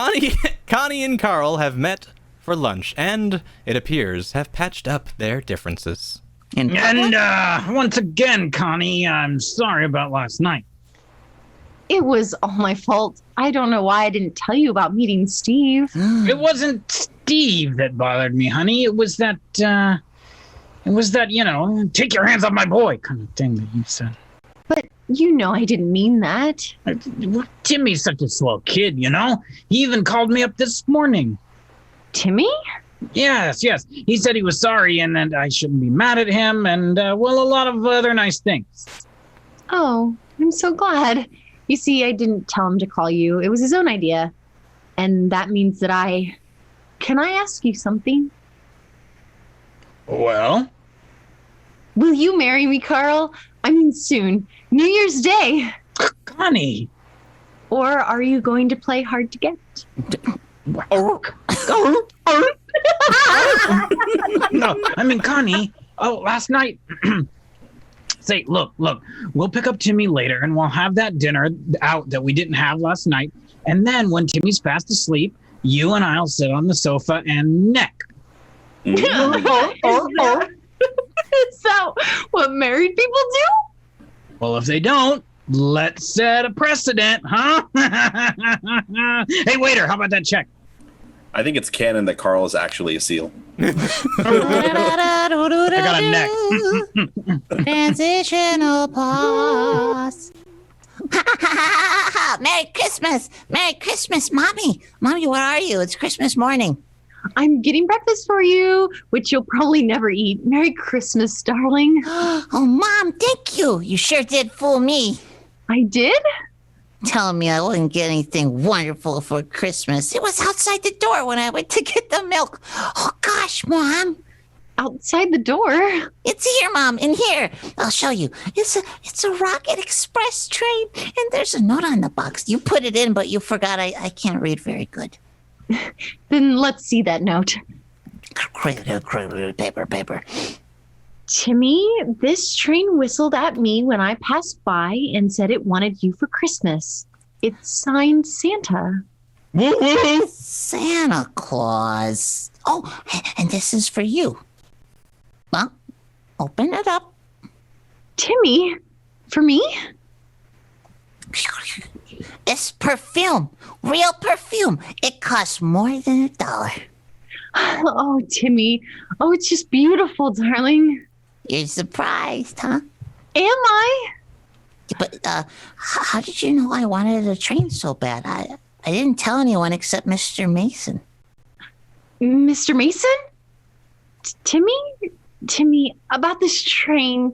Connie and Carl have met for lunch and, it appears, have patched up their differences. And once again, Connie, I'm sorry about last night. It was all my fault. I don't know why I didn't tell you about meeting Steve. It wasn't Steve that bothered me, honey. It was that, take your hands off my boy kind of thing that you said. But you know I didn't mean that. Timmy's such a swell kid, you know? He even called me up this morning. Timmy? Yes. He said he was sorry and that I shouldn't be mad at him and, a lot of other nice things. Oh, I'm so glad. You see, I didn't tell him to call you. It was his own idea. And that means that Can I ask you something? Well? Will you marry me, Carl? I mean, soon. New Year's Day. Connie. Or are you going to play hard to get? No, I mean, Connie. Oh, last night. Say, look, we'll pick up Timmy later and we'll have that dinner out that we didn't have last night. And then when Timmy's fast asleep, you and I'll sit on the sofa and neck. Is that what married people do? Well, if they don't, let's set a precedent, huh? Hey, waiter, how about that check? I think it's canon that Carl is actually a seal. I got a neck. Transitional pause. Merry Christmas! Merry Christmas, Mommy! Mommy, where are you? It's Christmas morning. I'm getting breakfast for you, which you'll probably never eat. Merry Christmas, darling. Oh, Mom, thank you. You sure did fool me. I did? Telling me I wouldn't get anything wonderful for Christmas. It was outside the door when I went to get the milk. Oh, gosh, Mom. Outside the door? It's here, Mom, in here. I'll show you. It's a Rocket Express train, and there's a note on the box. You put it in, but you forgot I can't read very good. Then let's see that note. Paper. Timmy, this train whistled at me when I passed by and said it wanted you for Christmas. It's signed Santa. Santa Claus. Oh, and this is for you. Well, open it up. Timmy? For me? It's perfume. Real perfume. It costs more than $1. Oh, Timmy. Oh, it's just beautiful, darling. You're surprised, huh? Am I? But how did you know I wanted a train so bad? I didn't tell anyone except Mr. Mason. Mr. Mason? Timmy? Timmy, about this train.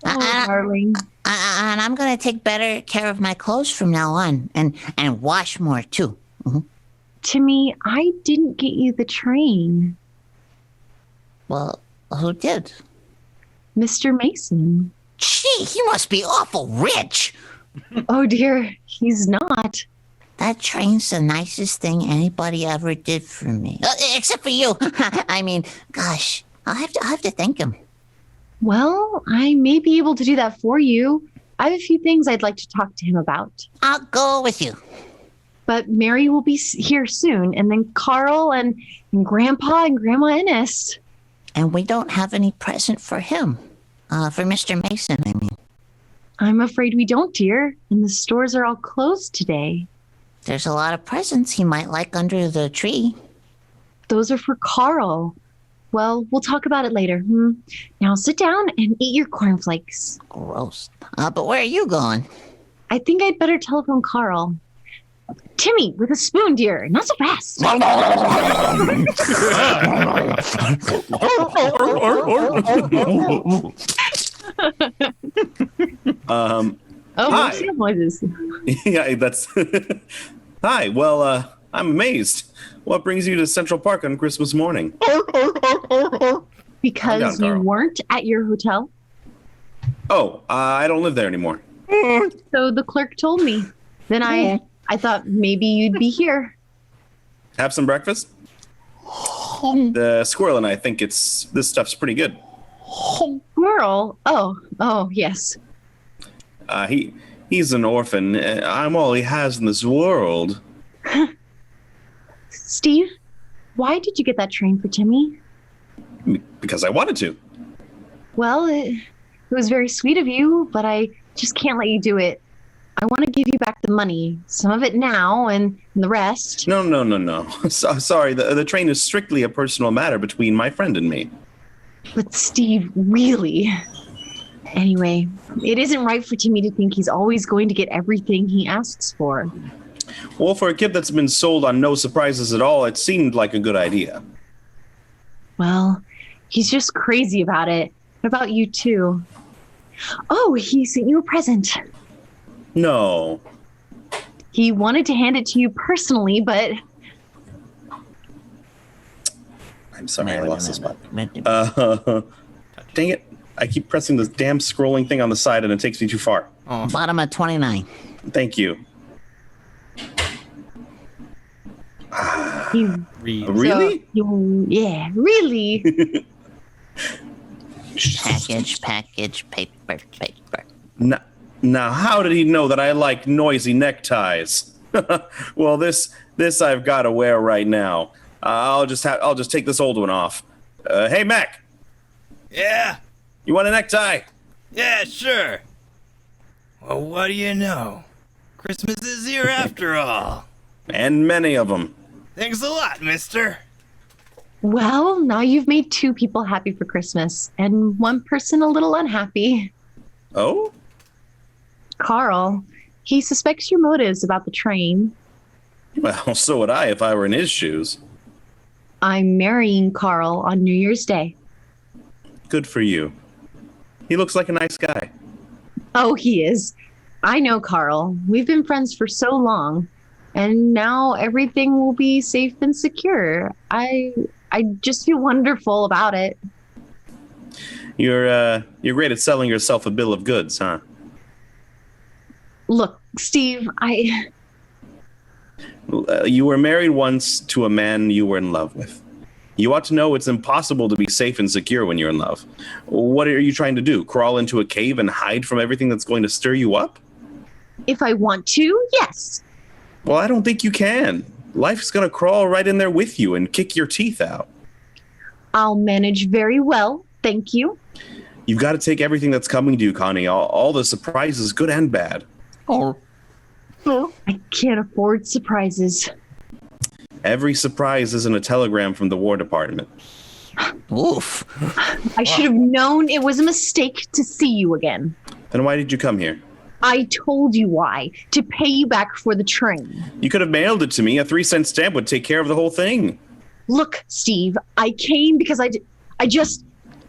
Oh, darling. And I'm going to take better care of my clothes from now on and wash more, too. Mm-hmm. Timmy, I didn't get you the train. Well, who did? Mr. Mason. Gee, he must be awful rich. Oh, dear. He's not. That train's the nicest thing anybody ever did for me. Except for you. I mean, gosh, I'll have to thank him. Well, I may be able to do that for you. I have a few things I'd like to talk to him about. I'll go with you. But Mary will be here soon, and then Carl and Grandpa and Grandma Ennis. And we don't have any present for him. For Mr. Mason, I mean. I'm afraid we don't, dear. And the stores are all closed today. There's a lot of presents he might like under the tree. Those are for Carl. Well, we'll talk about it later. Now sit down and eat your cornflakes. Gross. But where are you going? I think I'd better telephone Carl. Timmy, with a spoon, dear. Not so fast. Hi. What's your noises? Yeah, that's. Hi. Well, I'm amazed. What brings you to Central Park on Christmas morning? Because you Carl. weren't at your hotel? Oh, I don't live there anymore. So the clerk told me. Then I thought maybe you'd be here. Have some breakfast? The squirrel and I think this stuff's pretty good. Squirrel? Oh, yes. He's an orphan. I'm all he has in this world. Steve, why did you get that train for Timmy? Because I wanted to. Well, it was very sweet of you, but I just can't let you do it. I want to give you back the money. Some of it now and the rest. No. Sorry, the train is strictly a personal matter between my friend and me. But Steve, really? Anyway, it isn't right for Timmy to think he's always going to get everything he asks for. Well, for a kid that's been sold on no surprises at all, it seemed like a good idea. Well, he's just crazy about it. What about you, too? Oh, he sent you a present. No. He wanted to hand it to you personally, but... I'm sorry, I lost this button. Dang it. I keep pressing this damn scrolling thing on the side and it takes me too far. Oh. Bottom of 29. Thank you. Read. Really? Yeah, really? Package, paper. Now, how did he know that I like noisy neckties? Well, this I've got to wear right now. I'll just take this old one off. Hey, Mac, Yeah, you want a necktie? yeah, sure. Well, what do you know? Christmas is here after all. And many of them. Thanks a lot, mister. Well, now you've made 2 people happy for Christmas, and 1 person a little unhappy. Oh? Carl. He suspects your motives about the train. Well, so would I if I were in his shoes. I'm marrying Carl on New Year's Day. Good for you. He looks like a nice guy. Oh, he is. I know Carl. We've been friends for so long, and now everything will be safe and secure. I just feel wonderful about it. You're great at selling yourself a bill of goods, huh? Look, Steve, You were married once to a man you were in love with. You ought to know it's impossible to be safe and secure when you're in love. What are you trying to do? Crawl into a cave and hide from everything that's going to stir you up? if I want to, yes. Well, I don't think you can. Life's going to crawl right in there with you and kick your teeth out. I'll manage very well, thank you. You've got to take everything that's coming to you, Connie. All the surprises, good and bad. Oh. I can't afford surprises. Every surprise isn't a telegram from the War Department. Oof. I should have known it was a mistake to see you again. Then why did you come here? I told you why. To pay you back for the train. You could have mailed it to me. A 3-cent stamp would take care of the whole thing. Look, Steve, I came because I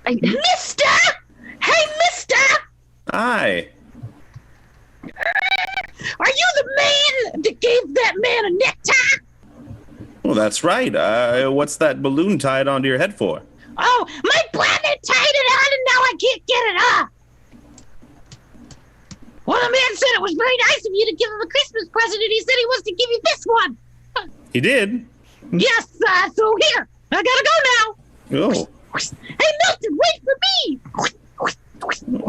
Mister! Hey, mister! Hi. Are you the man that gave that man a necktie? Well, that's right. What's that balloon tied onto your head for? Oh, my brother tied it on and now I can't get it off. Well, the man said it was very nice of you to give him a Christmas present, and he said he wants to give you this one. He did? Yes, so here, I gotta go now. Oh, Hey, Milton, wait for me.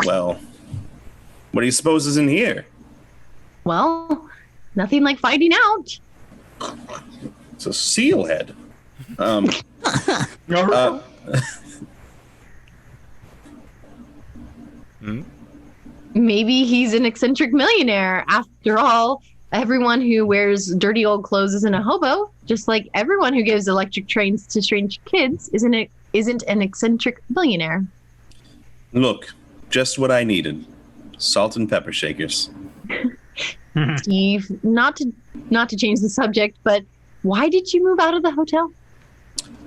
well. What do you suppose is in here? Well, nothing like finding out. It's a seal head. Maybe he's an eccentric millionaire. After all, Everyone who wears dirty old clothes isn't a hobo, just like everyone who gives electric trains to strange kids isn't an eccentric billionaire. Look, just what I needed. Salt and pepper shakers. Steve, not to change the subject, but why did you move out of the hotel?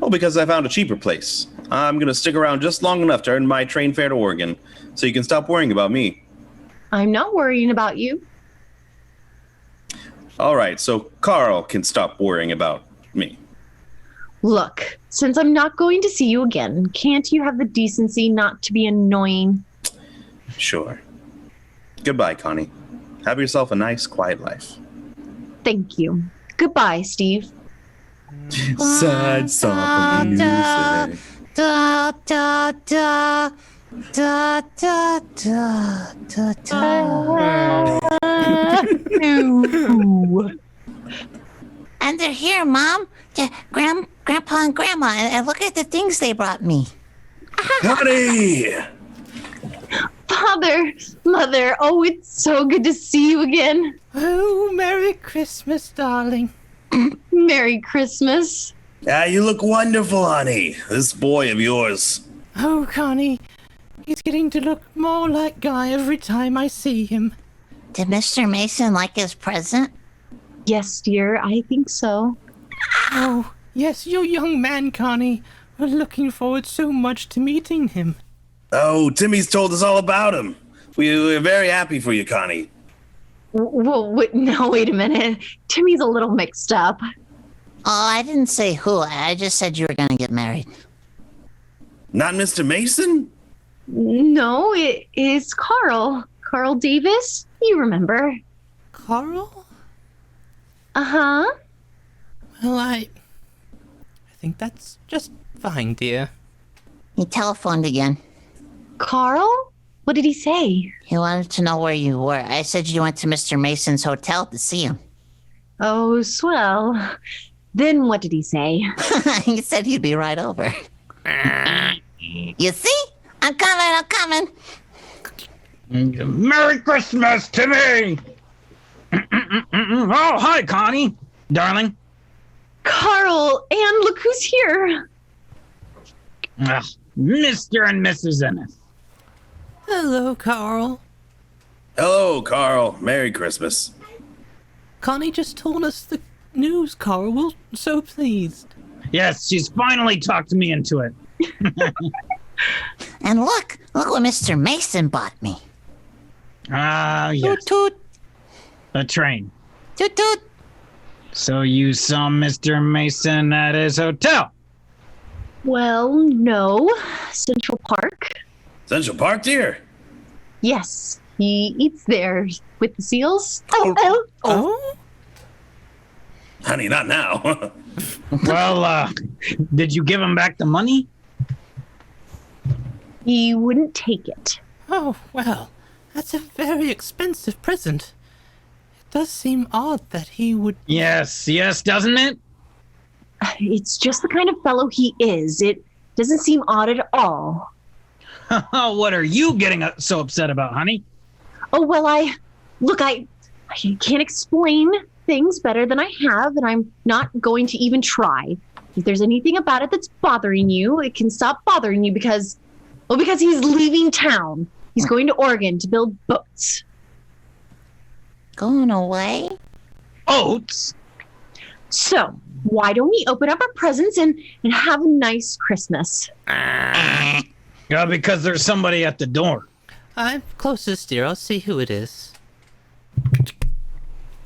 Oh, because I found a cheaper place. I'm going to stick around just long enough to earn my train fare to Oregon, so you can stop worrying about me. I'm not worrying about you. All right, so Carl can stop worrying about me. Look, since I'm not going to see you again, can't you have the decency not to be annoying? Sure. Goodbye, Connie. Have yourself a nice, quiet life. Thank you. Goodbye, Steve. Sad song music. Da da da da da da da da. And they're here, Mom. Grandpa and Grandma, and look at the things they brought me. Connie! Father, Mother, oh, it's so good to see you again. Oh, Merry Christmas, darling. Merry Christmas. Ah, you look wonderful, honey. This boy of yours. Oh, Connie, he's getting to look more like Guy every time I see him. Did Mr. Mason like his present? Yes, dear, I think so. Oh, yes, your young man, Connie. We're looking forward so much to meeting him. Oh, Timmy's told us all about him. We're very happy for you, Connie. Well, wait a minute. Timmy's a little mixed up. Oh, I didn't say who. I just said you were going to get married. Not Mr. Mason? No, it is Carl. Carl Davis. You remember. Carl? Uh-huh. Well, I think that's just fine, dear. He telephoned again. Carl? What did he say? He wanted to know where you were. I said you went to Mr. Mason's hotel to see him. Oh, swell. Then what did he say? He said he'd be right over. You see? I'm coming. Merry Christmas, Timmy! Oh, hi, Connie, darling. Carl, and look who's here. Mr. and Mrs. Ennis. Hello, Carl. Hello, Carl. Merry Christmas. Connie just told us the news, Carl. We're so pleased. Yes, she's finally talked me into it. And look what Mr. Mason bought me. Ah, yes. Toot toot, A train. toot toot. So you saw Mr. Mason at his hotel? Well, no. Central Park. Central Park, dear. Yes, he eats there with the seals. Oh. Oh? Honey, not now. Well, did you give him back the money? He wouldn't take it. Oh, well, that's a very expensive present. It does seem odd that he would... Yes, doesn't it? It's just the kind of fellow he is. It doesn't seem odd at all. What are you getting so upset about, honey? Oh, well, I can't explain things better than I have, and I'm not going to even try. If there's anything about it that's bothering you, it can stop bothering you because he's leaving town. He's going to Oregon to build boats. Going away? Oats? So, why don't we open up our presents and have a nice Christmas? Because there's somebody at the door. I'm closest, dear. I'll see who it is.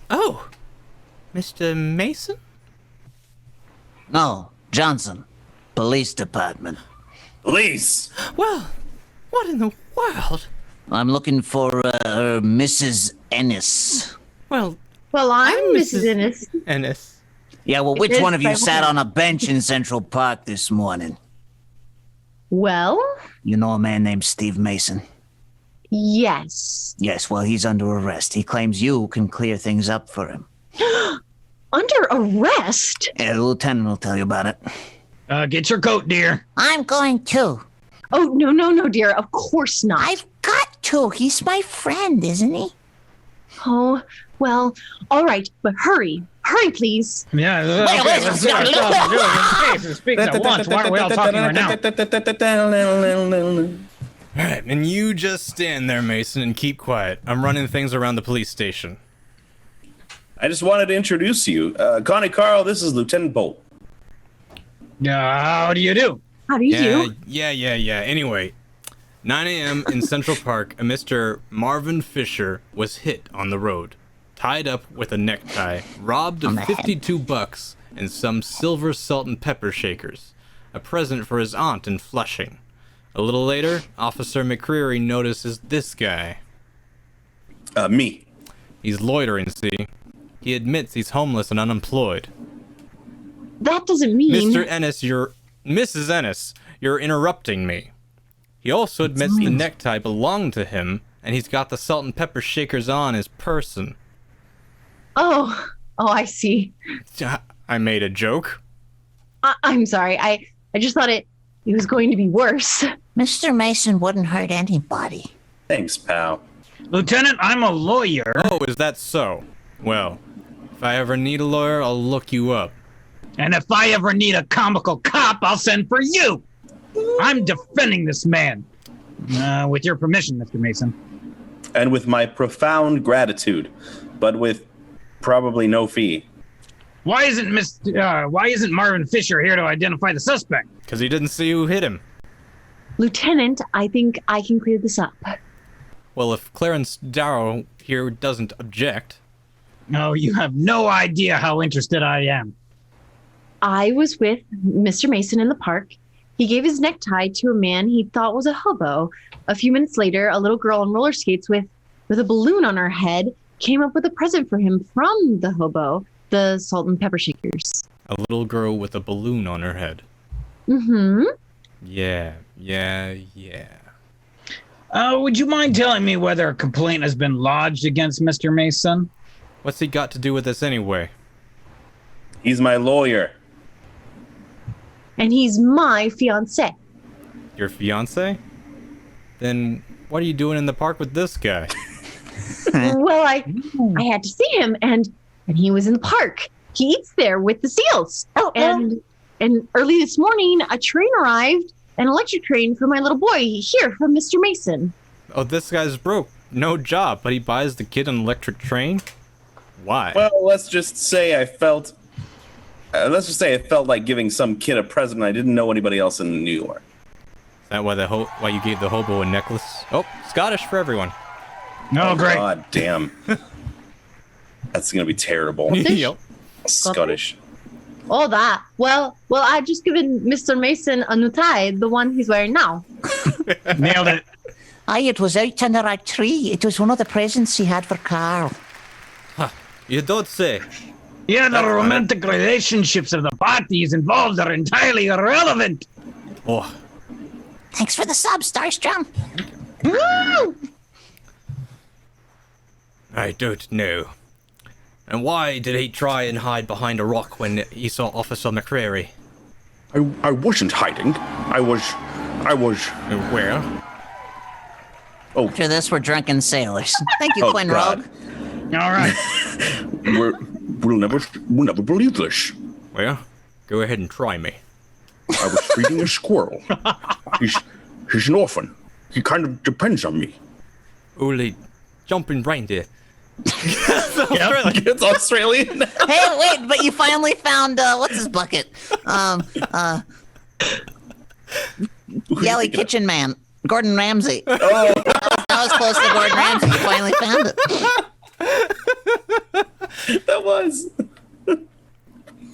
Oh, Mr. Mason? No, Johnson. Police Department. Police. Well, what in the world? I'm looking for Mrs. Ennis. Well, Well, I'm Mrs. Mrs. Ennis. Ennis. Yeah, well, which is one of you my sat woman. on a bench in Central Park this morning? Well, You know a man named Steve Mason? yes. Yes, well, he's under arrest. He claims you can clear things up for him. Under arrest? Yeah, the lieutenant will tell you about it. Get your coat, dear. I'm going to. Oh, no, dear. Of course not. I've got to. He's my friend, isn't he? Oh, well, all right, but hurry. Hurry, please. Yeah, okay, let's do it. Jesus, speak at once. Why are we all talking right now? All right, and you just stand there, Mason, and keep quiet. I'm running things around the police station. I just wanted to introduce you. Connie Carl, this is Lieutenant Bolt. How do you do? How do you do? Yeah. Anyway, 9 a.m. in Central Park, a Mr. Marvin Fisher was hit on the road, tied up with a necktie, robbed of $52 and some silver salt and pepper shakers, a present for his aunt in Flushing. A little later, Officer McCreary notices this guy. Me. He's loitering, see? He admits he's homeless and unemployed. That doesn't mean. Mrs. Ennis, you're interrupting me. He also admits the necktie belonged to him, and he's got the salt and pepper shakers on his person. Oh, I see. I made a joke. I'm sorry. I just thought it was going to be worse. Mr. Mason wouldn't hurt anybody. Thanks, pal. Lieutenant, I'm a lawyer. Oh, is that so? Well, if I ever need a lawyer, I'll look you up. And if I ever need a comical cop, I'll send for you. I'm defending this man. With your permission, Mr. Mason. And with my profound gratitude, but with probably no fee. Why isn't Marvin Fisher here to identify the suspect? Because he didn't see who hit him. Lieutenant, I think I can clear this up. Well, if Clarence Darrow here doesn't object. No, you have no idea how interested I am. I was with Mr. Mason in the park. He gave his necktie to a man he thought was a hobo. A few minutes later, a little girl on roller skates with a balloon on her head came up with a present for him from the hobo, the salt and pepper shakers. A little girl with a balloon on her head. Mm-hmm. Yeah. Would you mind telling me whether a complaint has been lodged against Mr. Mason? What's he got to do with this anyway? He's my lawyer. And he's my fiancé. Your fiance? Then what are you doing in the park with this guy? Well, I had to see him, and he was in the park. He eats there with the seals. Oh, and early this morning, a train arrived, an electric train for my little boy here from Mr. Mason. Oh, this guy's broke. No job, but he buys the kid an electric train? Why? Well, let's just say I felt like giving some kid a present I didn't know anybody else in New York. Is that why you gave the hobo a necklace? Oh, Scottish for everyone. Oh, great. God damn. That's gonna be terrible. Yep. Scottish. Oh, that. Well, I've just given Mr. Mason a new tie, the one he's wearing now. Nailed it. Aye, it was out under a tree. It was one of the presents he had for Carl. You don't say. Yeah, the romantic relationships of the parties involved are entirely irrelevant. Oh, Thanks for the sub, Starstrom. Woo! I don't know. And why did he try and hide behind a rock when he saw Officer McCreary? I wasn't hiding. I was. Where? After this, we're drunken sailors. Thank you, Oh, Quinn God. Rogue. All right. We'll never believe this. Well, go ahead and try me. I was feeding a squirrel. He's an orphan. He kind of depends on me. Only jumping reindeer. It's Australian. Hey, wait, but you finally found, what's his bucket? Yelly Kitchen Man. Gordon Ramsay. Oh, That was close to Gordon Ramsay. You finally found it. that was.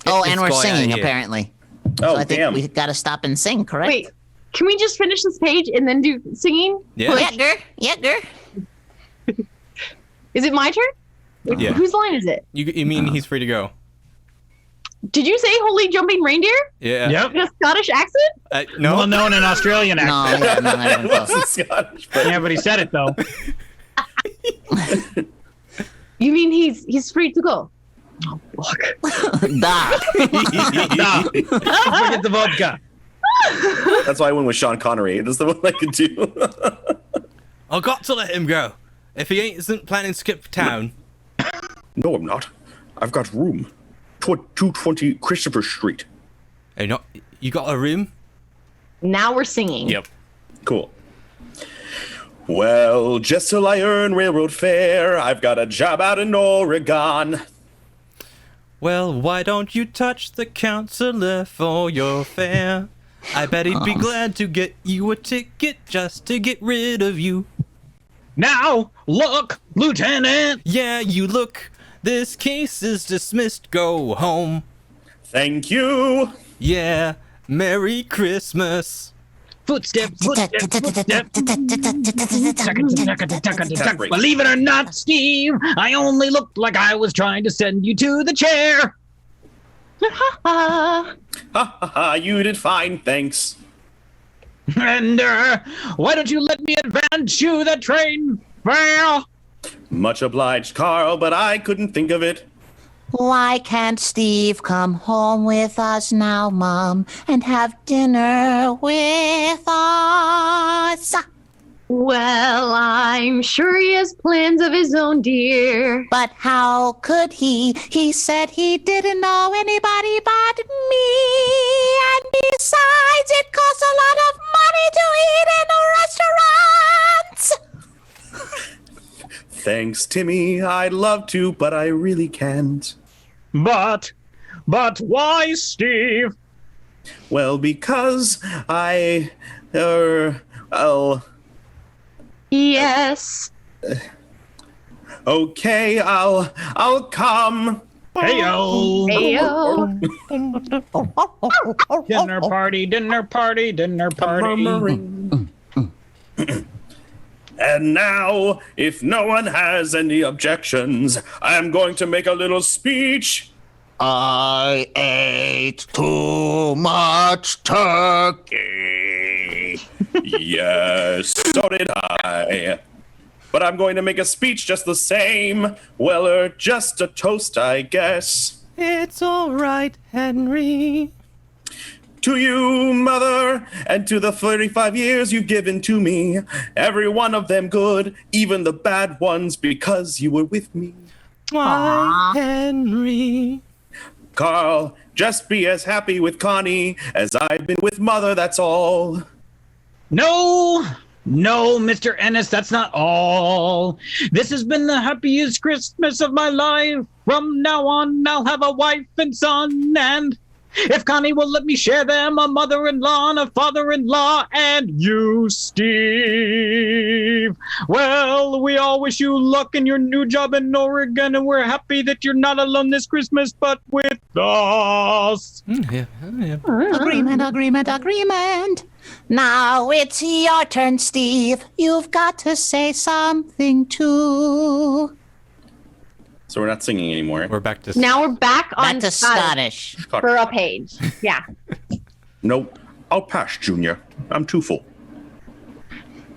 Oh, and we're It's going singing, on here. apparently. Oh, So I think damn. we got to stop and sing, correct? Wait, can we just finish this page and then do singing? Yeah. Yeah, Gur. Is it my turn? Yeah. Whose line is it? You mean he's free to go? Did you say holy jumping reindeer? Yeah. Yep. In a Scottish accent? No. Well, no, in an Australian accent. No, yeah, no, not even It close. wasn't Scottish, but Yeah, but he said it though. You mean he's free to go? Oh, fuck. Da. Nah. Forget the vodka. that's why I went with Sean Connery. That's the one I could do. I got to let him go. If he isn't planning to skip town. No, I'm not. I've got room. 220 Christopher Street. Hey, no, you got a room? Now we're singing. Yep. Cool. Well, just till I earn railroad fare, I've got a job out in Oregon. Well, why don't you touch the counselor for your fare? I bet he'd be glad to get you a ticket just to get rid of you. Now, look, Lieutenant. Yeah, you look. This case is dismissed. Go home. Thank you. Yeah, Merry Christmas. Footsteps. Believe it or not, Steve, I only looked like I was trying to send you to the chair. Ha ha ha, you did fine, thanks. And why don't you let me advance you the train fare? Much obliged, Carl, but I couldn't think of it. Why can't Steve come home with us now, Mom, and have dinner with us? Well, I'm sure he has plans of his own, dear. But how could he? He said he didn't know anybody but me. And besides, it costs a lot of money to eat in restaurants. Thanks, Timmy. I'd love to, but I really can't. But why, Steve? Well, because Yes. okay, I'll come. Heyo. Ayo. Dinner party, dinner party, dinner party. And now, if no one has any objections, I'm going to make a little speech. I ate too much turkey. Yes, so did I. But I'm going to make a speech just the same. Well, just a toast, I guess. It's all right, Henry. To you, Mother, and to the 35 years you've given to me. Every one of them good, even the bad ones, because you were with me. Why, Henry? Carl, just be as happy with Connie as I've been with Mother, that's all. No, Mr. Ennis, that's not all. This has been the happiest Christmas of my life. From now on, I'll have a wife and son, and if Connie will let me share them, a mother-in-law and a father-in-law, and you, Steve. Well, we all wish you luck in your new job in Oregon, and we're happy that you're not alone this Christmas, but with us. Yeah. Agreement. Now it's your turn, Steve. You've got to say something too. So we're not singing anymore. We're back to Now we're back on Back to Scottish. for a page. Yeah. No, I'll pass, Junior. I'm too full.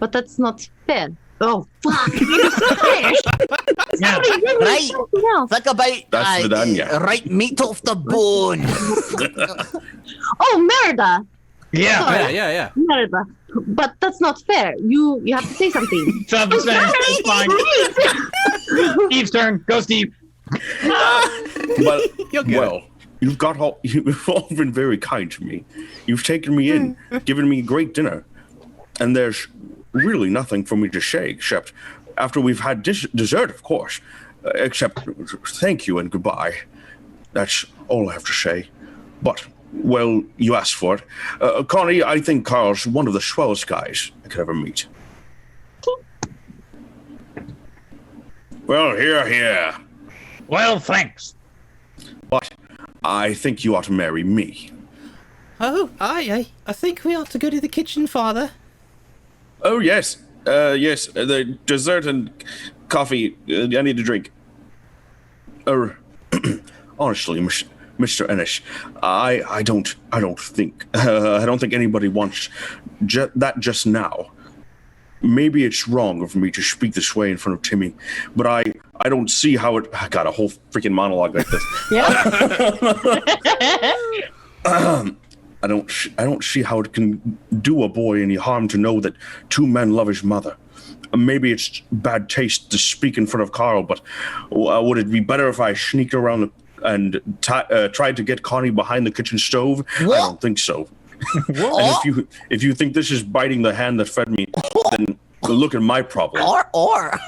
But that's not fair. Oh, fuck. Yeah. Right. Else. Think about That's Vidania. right meat off the bone. Oh, Merida. Yeah. Yeah. Merida. But that's not fair. You have to say something. It's fine. Steve's turn. Go, Steve. But, You'll get well, you've all been very kind to me. You've taken me in, given me great dinner. And there's really nothing for me to say except after we've had dessert, of course. Except thank you and goodbye. That's all I have to say. But, well, you asked for it. Connie, I think Carl's one of the swellest guys I could ever meet. Well, here. Well, thanks. But I think you ought to marry me. Oh, I think we ought to go to the kitchen, Father. Oh, yes. Yes, the dessert and coffee. I need a drink. Honestly, Mr. Ennis, I don't think anybody wants that just now. Maybe it's wrong of me to speak this way in front of Timmy, but I don't see how it. I got a whole freaking monologue like this. I don't see how it can do a boy any harm to know that two men love his mother. maybe it's bad taste to speak in front of Carl, but would it be better if I sneaked around and tried to get Connie behind the kitchen stove? What? I don't think so. And if you think this is biting the hand that fed me, then look at my problem. Or.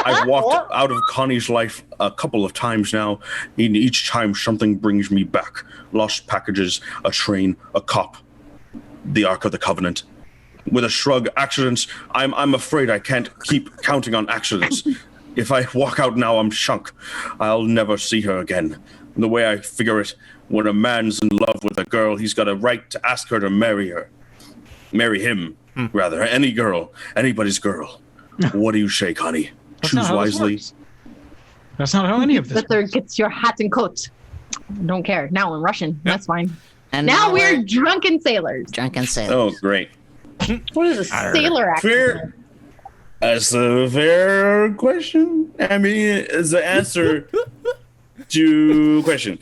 I've walked out of Connie's life a couple of times now, and each time something brings me back. Lost packages, a train, a cop, the Ark of the Covenant. With a shrug, accidents, I'm afraid I can't keep counting on accidents. If I walk out now, I'm sunk. I'll never see her again. The way I figure it, when a man's in love with a girl, he's got a right to ask her to marry her. Marry him, rather. Any girl, anybody's girl. What do you say, Connie? Choose wisely. That's not how any of this Luther gets your hat and coat. Don't care. Now in Russian. That's fine. And Now we're drunken sailors. drunken sailors. Oh, great. What is a sailor accent? Fair. That's a fair question. I mean, it's the answer to question.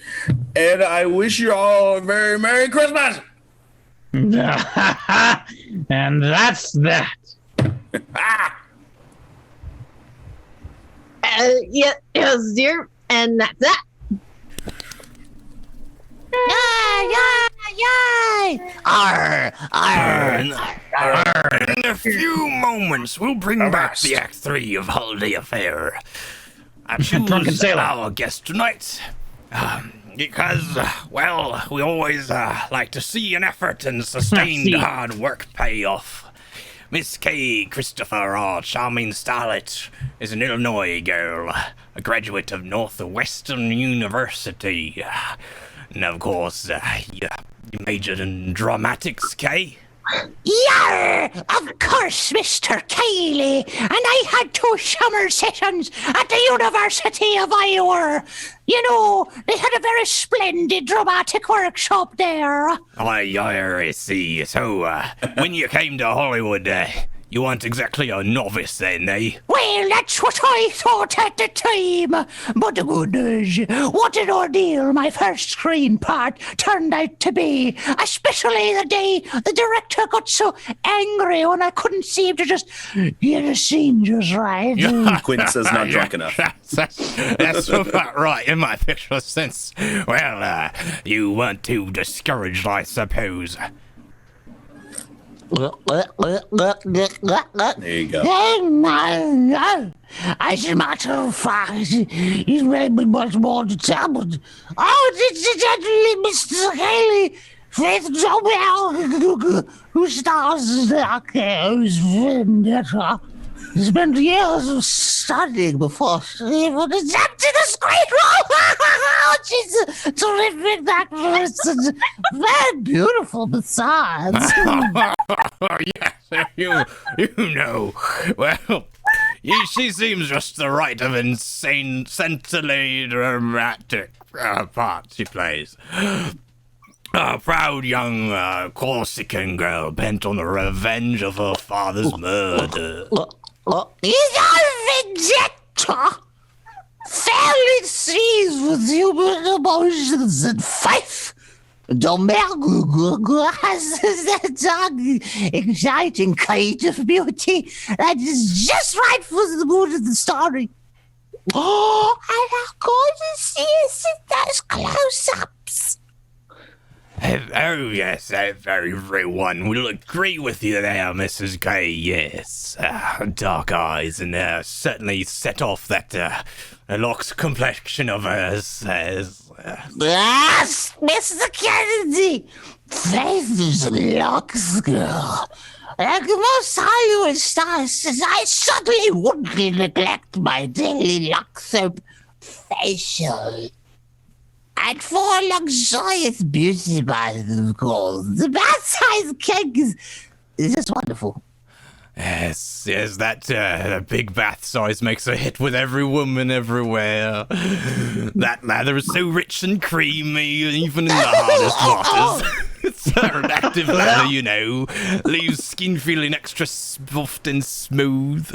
And I wish you all a very Merry Christmas. and that's that. Yes, dear. And that's that. Yay! Arr! Arr! In a few moments, we'll bring back the Act 3 of Holiday Affair. I Drunken choose sailor. our guest tonight because, well, we always like to see an effort and sustained See. hard work pay off. Miss Kay Christopher, our charming starlet, is an Illinois girl, a graduate of Northwestern University. And of course, you majored in dramatics, Kay? Yarr! Of course, Mr. Cayley. And I had 2 summer sessions at the University of Iowa. You know, they had a very splendid dramatic workshop there. I see. So, when you came to Hollywood, you weren't exactly a novice then, eh? Well, that's what I thought at the time. But the good news, what an ordeal my first screen part turned out to be. Especially the day the director got so angry when I couldn't seem to just get a scene just right. Quinn says not drunk enough. That's about right in my picture sense. Well, you weren't too discouraged, I suppose. There you go. No. As a matter of fact, he's made me much more determined. Oh, it's Mr. Haley, Faith Jobel, who stars as the Archaeo's vendetta. He spent years of studying before she even attempted a screen role. She's a terrific actress and very beautiful besides. Yes, you know. Well, she seems just the right of insanely dramatic part she plays. A proud young Corsican girl bent on the revenge of her father's murder. He's a vendetta, fairly seized with human emotions and faith. Domergue has that exciting kind of beauty that is just right for the mood of the story. Oh, and I'm going to see us in those close-ups. Oh, yes, everyone will agree with you there, Mrs. Kay, yes. Dark eyes and certainly set off that locked complexion of hers. Yes, Mr. Kennedy. Faith is a locks girl. Like most Hollywood stars, I certainly wouldn't neglect my daily lock-soap facial. And for luxurious beauty baths, of course, the bath-size cake is just wonderful. Yes, that big bath size makes a hit with every woman everywhere. That lather is so rich and creamy, even in the hardest waters. It's an active lather, you know, leaves skin feeling extra soft and smooth.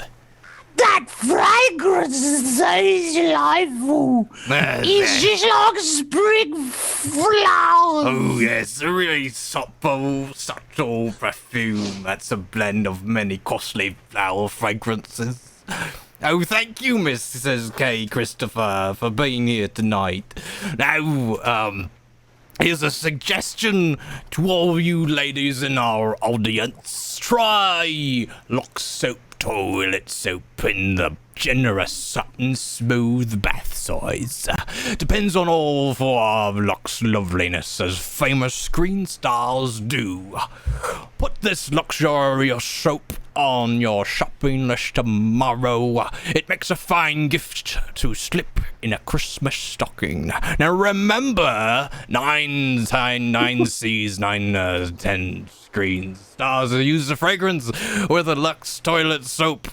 That fragrance is delightful. It's just like spring flowers. Oh yes, a really subtle perfume that's a blend of many costly flower fragrances. Oh, thank you, Mrs. K. Christopher, for being here tonight. Now, here's a suggestion to all you ladies in our audience. Try Lux Soap Toilet Soap in the generous satin smooth bath size. Depends on all for our Lux loveliness as famous screen stars do. Put this luxurious soap on your shopping list tomorrow. It makes a fine gift to slip in a Christmas stocking. Now remember, 9 sees 10 screen stars use the fragrance with a Lux toilet soap.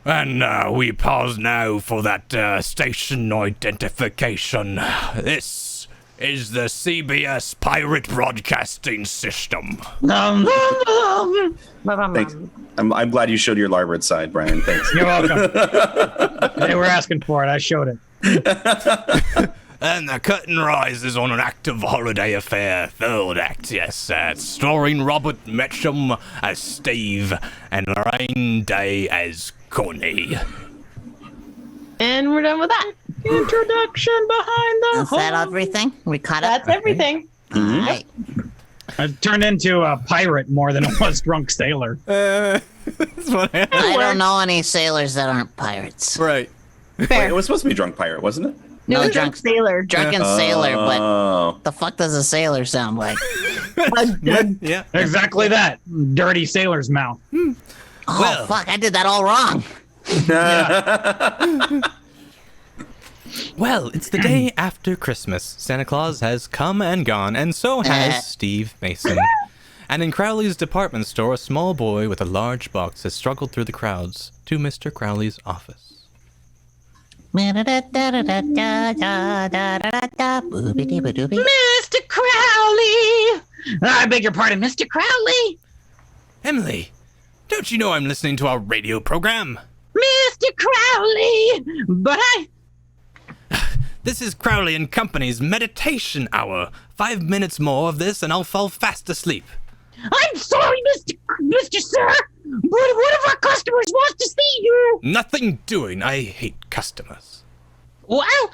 And we pause now for that station identification. This is the CBS Pirate Broadcasting System. Thanks. I'm glad you showed your larboard side, Brian. Thanks. You're welcome. They were asking for it. I showed it. And the curtain rises on an active holiday affair, third act, yes, starring Robert Mitchum as Steve and Lorraine Day as Connie. And we're done with that. Introduction behind the Is that everything? We caught up? That's everything. All right. I turned into a pirate more than I was drunk sailor. That's what I I don't know any sailors that aren't pirates. Right. Wait, it was supposed to be drunk pirate, wasn't it? No, drunk sailor. drunken sailor, but Oh. the fuck does a sailor sound like? Yeah. Exactly that. Dirty sailor's mouth. Oh, Well. fuck, I did that all wrong. Well, it's the day after Christmas. Santa Claus has come and gone, and so has Steve Mason. And in Crowley's department store, a small boy with a large box has struggled through the crowds to Mr. Crowley's office. Mr. Crowley! I beg your pardon, Mr. Crowley? Emily, don't you know I'm listening to our radio program? Mr. Crowley! But This is Crowley and Company's meditation hour. 5 minutes more of this and I'll fall fast asleep. I'm sorry, Mr. Sir, but one of our customers wants to see you. Nothing doing. I hate customers. Well,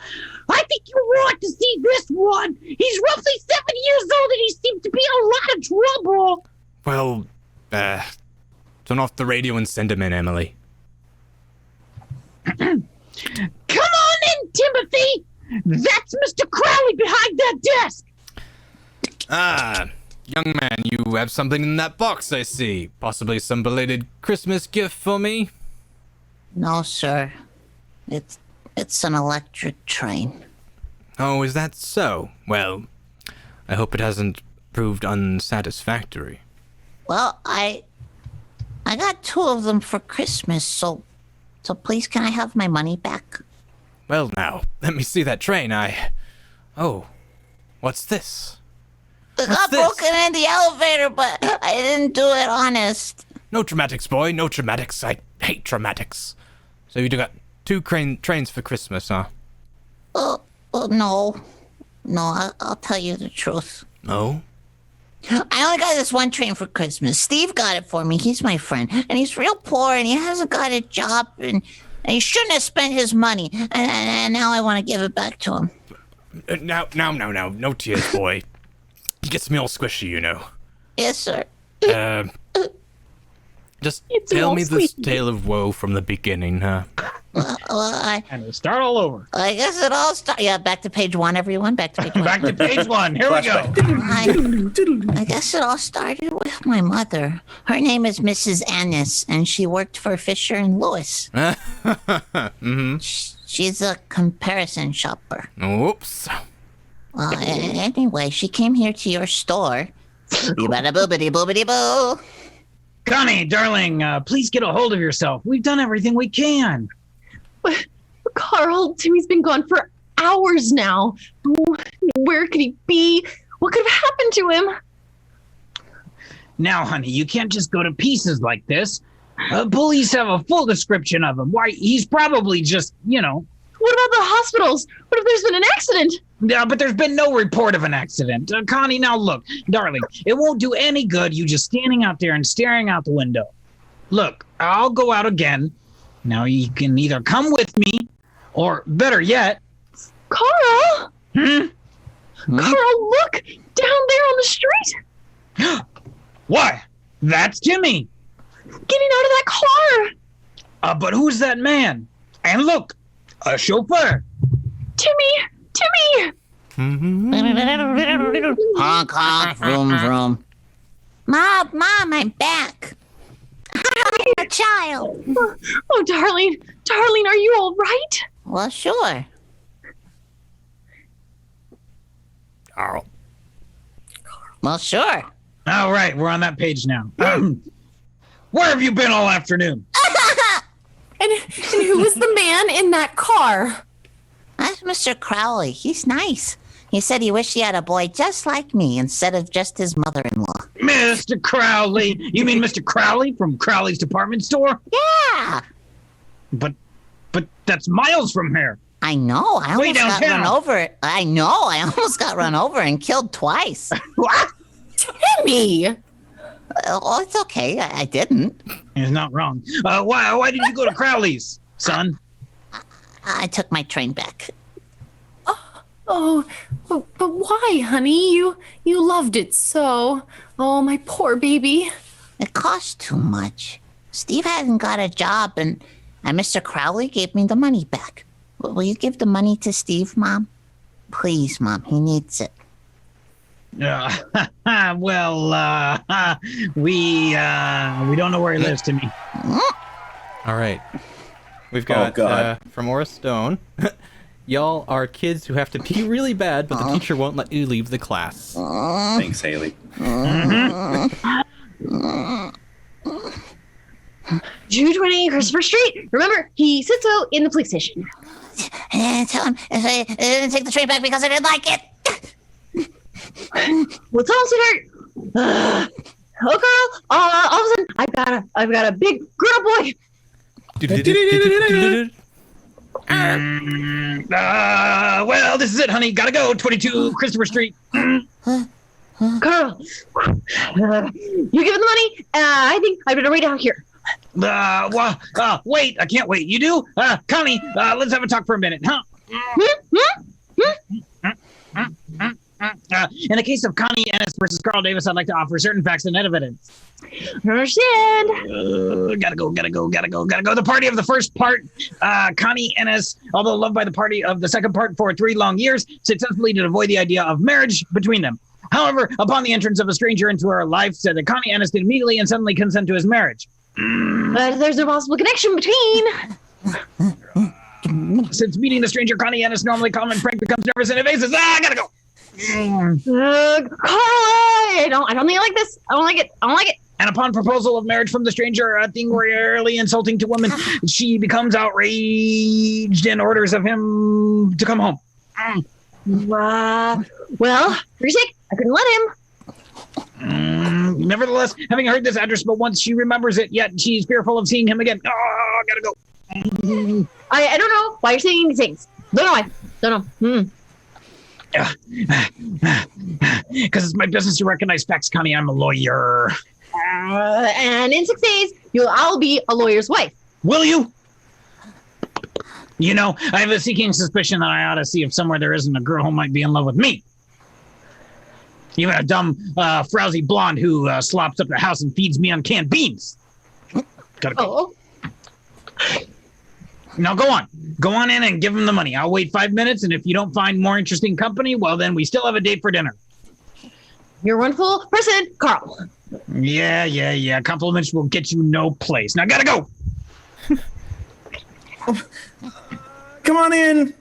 I think you want to see this one. He's roughly 7 years old and he seems to be in a lot of trouble. Well, turn off the radio and send him in, Emily. Come on in, Timothy. That's Mr. Crowley behind that desk. Ah, young man, you have something in that box, I see. Possibly some belated Christmas gift for me? No, sir. It's an electric train. Oh, is that so? Well, I hope it hasn't proved unsatisfactory. Well, I got 2 of them for Christmas, so please can I have my money back? Well, now, let me see that train. Oh, what's this? It got this? broken in the elevator, but I didn't do it honest. No dramatics, boy. No dramatics. I hate dramatics. So you got 2 trains for Christmas, huh? No. No, I'll tell you the truth. No? I only got this one train for Christmas. Steve got it for me. He's my friend. And he's real poor, and he hasn't got a job, and he shouldn't have spent his money. And now I want to give it back to him. Now. No tears, boy. He gets me all squishy, you know. Yes, sir. Just It's tell all me this sweet. tale of woe from the beginning, huh? Well, And we start all over. I guess it all started. Yeah, back to page 1, everyone. Back to page 1. Back to page 1. Here we go. I guess it all started with my mother. Her name is Mrs. Annis, and she worked for Fisher and Lewis. She's a comparison shopper. Oops. Well, anyway, she came here to your store. Bada boobity boobity boo. Connie, darling, please get a hold of yourself. We've done everything we can. Carl, Timmy's been gone for hours now. Where could he be? What could have happened to him? Now, honey, you can't just go to pieces like this. Police have a full description of him. Why, he's probably just, What about the hospitals? What if there's been an accident? Yeah, but there's been no report of an accident. Connie, now look, darling, it won't do any good you just standing out there and staring out the window. Look, I'll go out again. Now you can either come with me, or better yet... Carl! Hmm? Carl, look! Down there on the street! Why? That's Timmy! Getting out of that car! But who's that man? And look, a chauffeur! Timmy! Honk, honk, vroom, vroom. Mom, I'm back. I'm a child. Oh, darling, are you all right? Well, sure. Carl. Well, sure. All right, we're on that page now. Where have you been all afternoon? And who was the man in that car? That's Mr. Crowley. He's nice. He said he wished he had a boy just like me instead of just his mother-in-law. Mr. Crowley? You mean Mr. Crowley from Crowley's department store? Yeah. But that's miles from here. I know. I Way almost got downtown. run over. I know. I almost got run over and killed twice. What? Timmy! Oh, it's okay. I didn't. He's not wrong. Why did you go to Crowley's, son? I took my train back. Oh, but why, honey? You loved it so. Oh, my poor baby. It cost too much. Steve hadn't got a job, and Mr. Crowley gave me the money back. Will you give the money to Steve, Mom? Please, Mom. He needs it. We don't know where he lives, Timmy. All right. We've got from Aura Stone. Y'all are kids who have to pee really bad, but the teacher won't let you leave the class. Thanks, Haley. June 20, Christopher Street. Remember, he sits out in the police station. And tell him I didn't take the train back because I didn't like it. What's wrong, sweetheart? Oh, Carl. All of a sudden, I've got a big grown-up boy. Well, this is it, honey. Gotta go. 22 Christopher Street. Carl, you give him the money. I think I better wait out here. Wait. I can't wait. You do? Connie, let's have a talk for a minute, huh? In the case of Connie Ennis versus Carl Davis, I'd like to offer certain facts and evidence. Understand? Gotta go. The party of the first part, Connie Ennis, although loved by the party of the second part for 3 long years, successfully did avoid the idea of marriage between them. However, upon the entrance of a stranger into her life, said that Connie Ennis did immediately and suddenly consent to his marriage. But there's no possible connection between. Since meeting the stranger, Connie Ennis, normally calm and frank, becomes nervous and evasive. I gotta go. Carl, I don't think I like this. I don't like it. And upon proposal of marriage from the stranger, a thing rarely insulting to women, she becomes outraged and orders of him to come home. Well, for your sake, I couldn't let him. Nevertheless, having heard this address but once, she remembers it, yet she's fearful of seeing him again. Oh, gotta go. I don't know why you're saying these things. Don't know why. Don't know. Because it's my business to recognize facts, Connie. I'm a lawyer. And in 6 days, I'll be a lawyer's wife. Will you? You know, I have a seeking suspicion that I ought to see if somewhere there isn't a girl who might be in love with me. Even a dumb, frowsy blonde who slops up the house and feeds me on canned beans. Gotta go. Oh. Now go on. Go on in and give him the money. I'll wait 5 minutes, and if you don't find more interesting company, well, then we still have a date for dinner. You're a wonderful person, Carl. Yeah. Compliments will get you no place. Now gotta go. Come on in.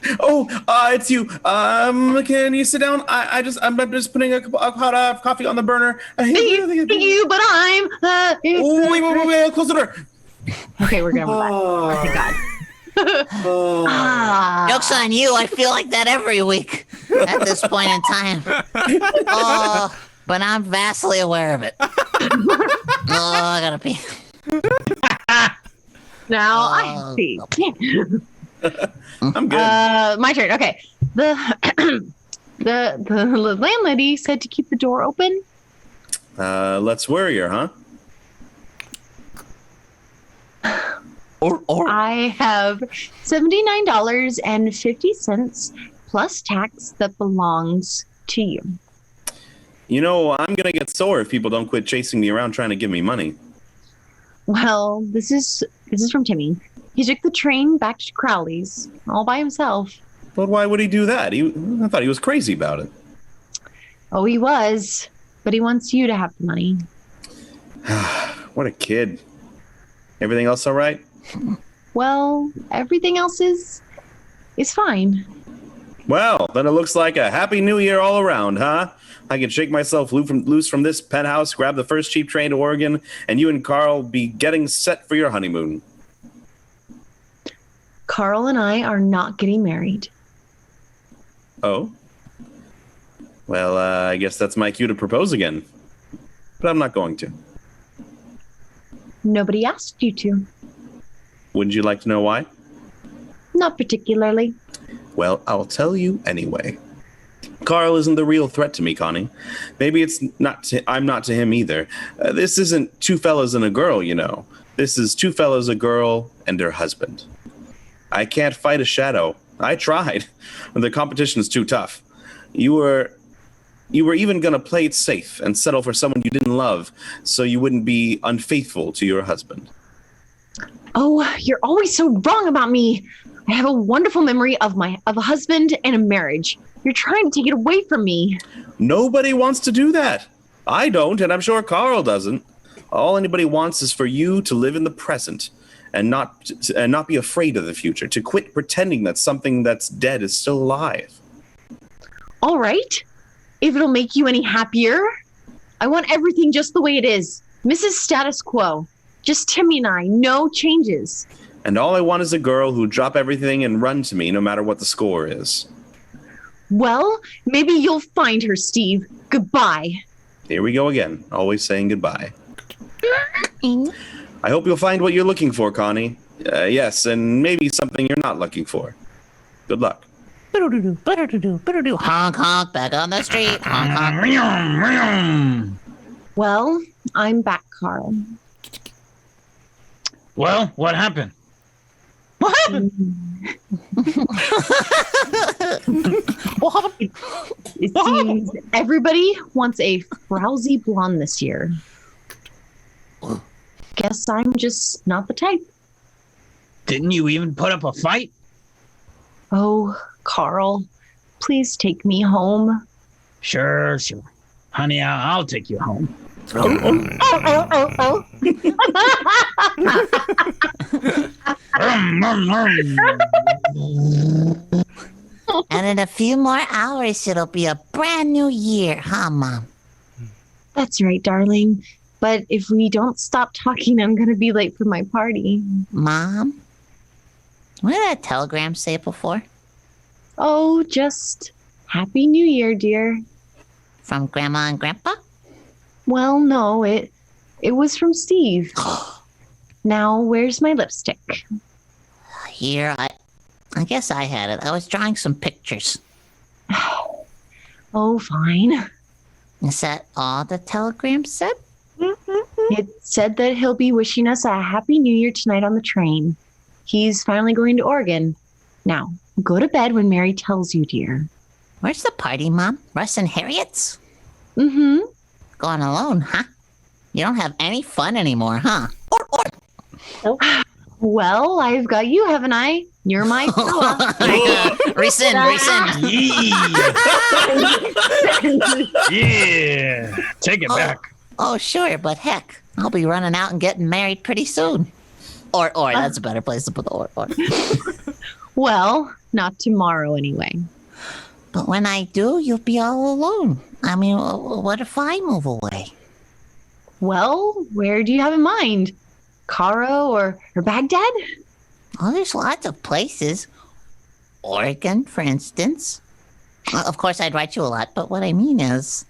It's you. Can you sit down? I'm just putting a pot of coffee on the burner. Thank you, but I'm. Wait, close the door. Okay, we're back. Thank God. Joke's on you. I feel like that every week at this point in time. But I'm vastly aware of it. I gotta pee. Now I Oh, see. I'm good. My turn. Okay. The landlady said to keep the door open. Let's worry her, huh? I have $79.50 plus tax that belongs to you. You know, I'm gonna get sore if people don't quit chasing me around trying to give me money. Well, this is from Timmy. He took the train back to Crowley's all by himself. But why would he do that? I thought he was crazy about it. Oh, he was, but he wants you to have the money. What a kid. Everything else all right? Well, everything else is fine. Well, then it looks like a happy new year all around, huh? I can shake myself loose from this penthouse, grab the first cheap train to Oregon, and you and Carl be getting set for your honeymoon. Carl and I are not getting married. Oh? Well, I guess that's my cue to propose again. But I'm not going to. Nobody asked you to. Wouldn't you like to know why? Not particularly. Well, I'll tell you anyway. Carl isn't the real threat to me, Connie. Maybe I'm not to him either. This isn't two fellas and a girl, you know. This is two fellas, a girl, and her husband. I can't fight a shadow. I tried. The competition's too tough. You were even going to play it safe and settle for someone you didn't love so you wouldn't be unfaithful to your husband. Oh, you're always so wrong about me. I have a wonderful memory of a husband and a marriage. You're trying to take it away from me. Nobody wants to do that. I don't, and I'm sure Carl doesn't. All anybody wants is for you to live in the present and not be afraid of the future, to quit pretending that something that's dead is still alive. All right. If it'll make you any happier. I want everything just the way it is. Mrs. Status Quo. Just Timmy and I. No changes. And all I want is a girl who'd drop everything and run to me no matter what the score is. Well, maybe you'll find her, Steve. Goodbye. Here we go again, always saying goodbye. I hope you'll find what you're looking for, Connie. Yes, and maybe something you're not looking for. Good luck. Honk, honk, back on the street. Honk, honk. Well, I'm back, Carl. Well, what happened? What happened? It seems everybody wants a frowsy blonde this year. Guess I'm just not the type. Didn't you even put up a fight? Oh, Carl, please take me home. Sure. Honey, I'll take you home. And in a few more hours, it'll be a brand new year, huh, Mom? That's right, darling. But if we don't stop talking, I'm going to be late for my party. Mom? What did that telegram say before? Oh, just Happy New Year, dear. From Grandma and Grandpa? Well, no, it was from Steve. Now, where's my lipstick? Here, I guess I had it. I was drawing some pictures. Oh, fine. Is that all the telegram said? It said that he'll be wishing us a Happy New Year tonight on the train. He's finally going to Oregon. Now, go to bed when Mary tells you, dear. Where's the party, Mom? Russ and Harriet's? Mm-hmm. Going alone, huh? You don't have any fun anymore, huh? Well, I've got you, haven't I? You're my fella. Rescind. Yeah. Take it back. Oh, sure, but heck, I'll be running out and getting married pretty soon. Or, that's a better place to put the or. Well, not tomorrow anyway. But when I do, you'll be all alone. I mean, what if I move away? Well, where do you have in mind? Cairo or Baghdad? Oh, there's lots of places. Oregon, for instance. Of course, I'd write you a lot, but what I mean is...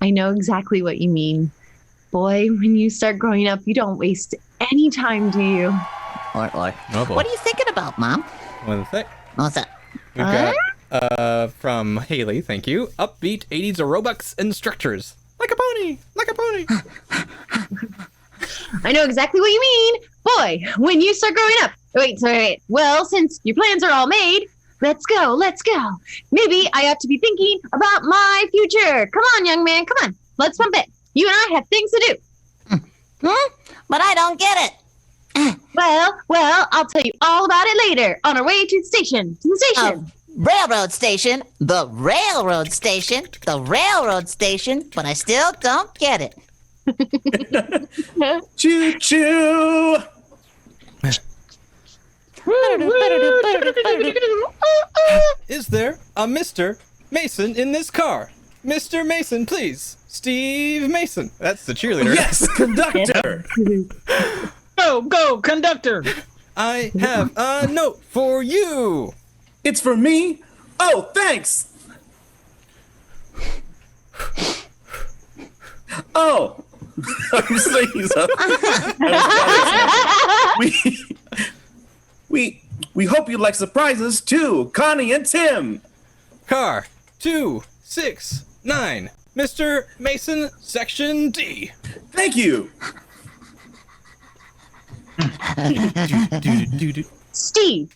I know exactly what you mean. Boy, when you start growing up, you don't waste any time, do you? Or. Oh, boy. What are you thinking about, Mom? One sec. What's that? We've got from Haley, thank you. Upbeat 80s Robux instructors. Like a pony, like a pony. I know exactly what you mean. Boy, when you start growing up. Wait. Well, since your plans are all made, let's go. Maybe I ought to be thinking about my future. Come on, young man, come on. Let's pump it. You and I have things to do. But I don't get it. Well, I'll tell you all about it later on our way to the station. Railroad station, the railroad station, the railroad station, but I still don't get it. Choo choo. Is there a Mr. Mason in this car? Mr. Mason, please. Steve Mason. That's the cheerleader. Yes, conductor. Go, conductor. I have a note for you. It's for me. Oh, thanks. Oh, I'm saying we hope you like surprises too, Connie and Tim. Car 269. Mr. Mason, Section D. Thank you. Steve.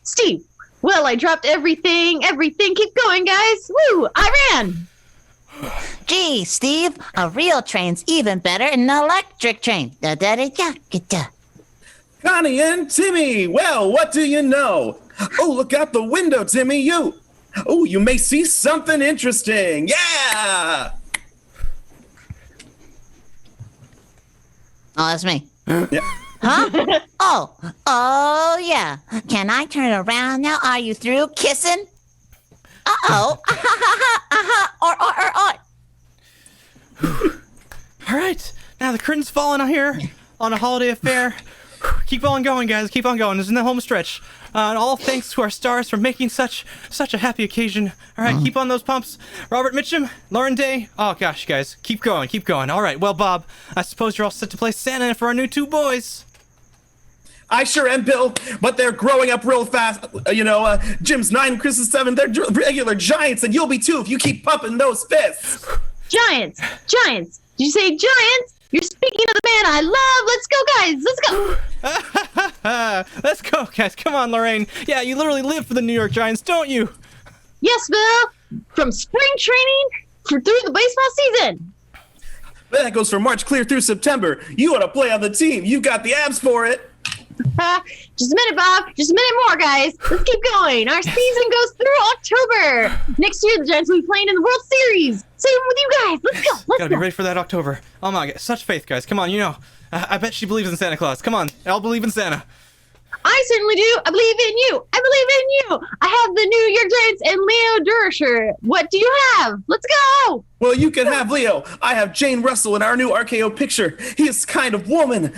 Well, I dropped everything. Keep going, guys. Woo, I ran. Gee, Steve, a real train's even better than an electric train. Da-da-da-da-da-da. Connie and Timmy. Well, what do you know? Oh, look out the window, Timmy. You may see something interesting. Yeah. Oh, that's me. Yeah. Huh? Oh, yeah. Can I turn around now? Are you through kissing? Uh-oh. All right. Now the curtain's falling on here on a holiday affair. Keep on going, guys. Keep on going. This is the home stretch. And all thanks to our stars for making such a happy occasion. All right, keep on those pumps. Robert Mitchum, Lauren Day. Oh, gosh, guys. Keep going. All right, well, Bob, I suppose you're all set to play Santa for our new two boys. I sure am, Bill, but they're growing up real fast. Jim's 9, Chris is 7. They're regular giants, and you'll be too if you keep pumping those fists. Giants. Did you say giants? You're speaking of the man I love. Let's go, guys. Let's go. Let's go, guys. Come on, Lorraine. Yeah, you literally live for the New York Giants, don't you? Yes, Bill. From spring training through the baseball season. That goes from March clear through September. You want to play on the team. You've got the abs for it. Just a minute, Bob. Just a minute more, guys. Let's keep going. Our season goes through October. Next year, the Giants will be playing in the World Series. Same with you guys. Let's go. Gotta be ready for that October. Oh my God, such faith, guys. Come on, I bet she believes in Santa Claus. Come on, I'll believe in Santa. I certainly do. I believe in you. I have the New York Giants and Leo Durocher. What do you have? Let's go. Well, you can have Leo. I have Jane Russell in our new RKO picture. He is kind of woman.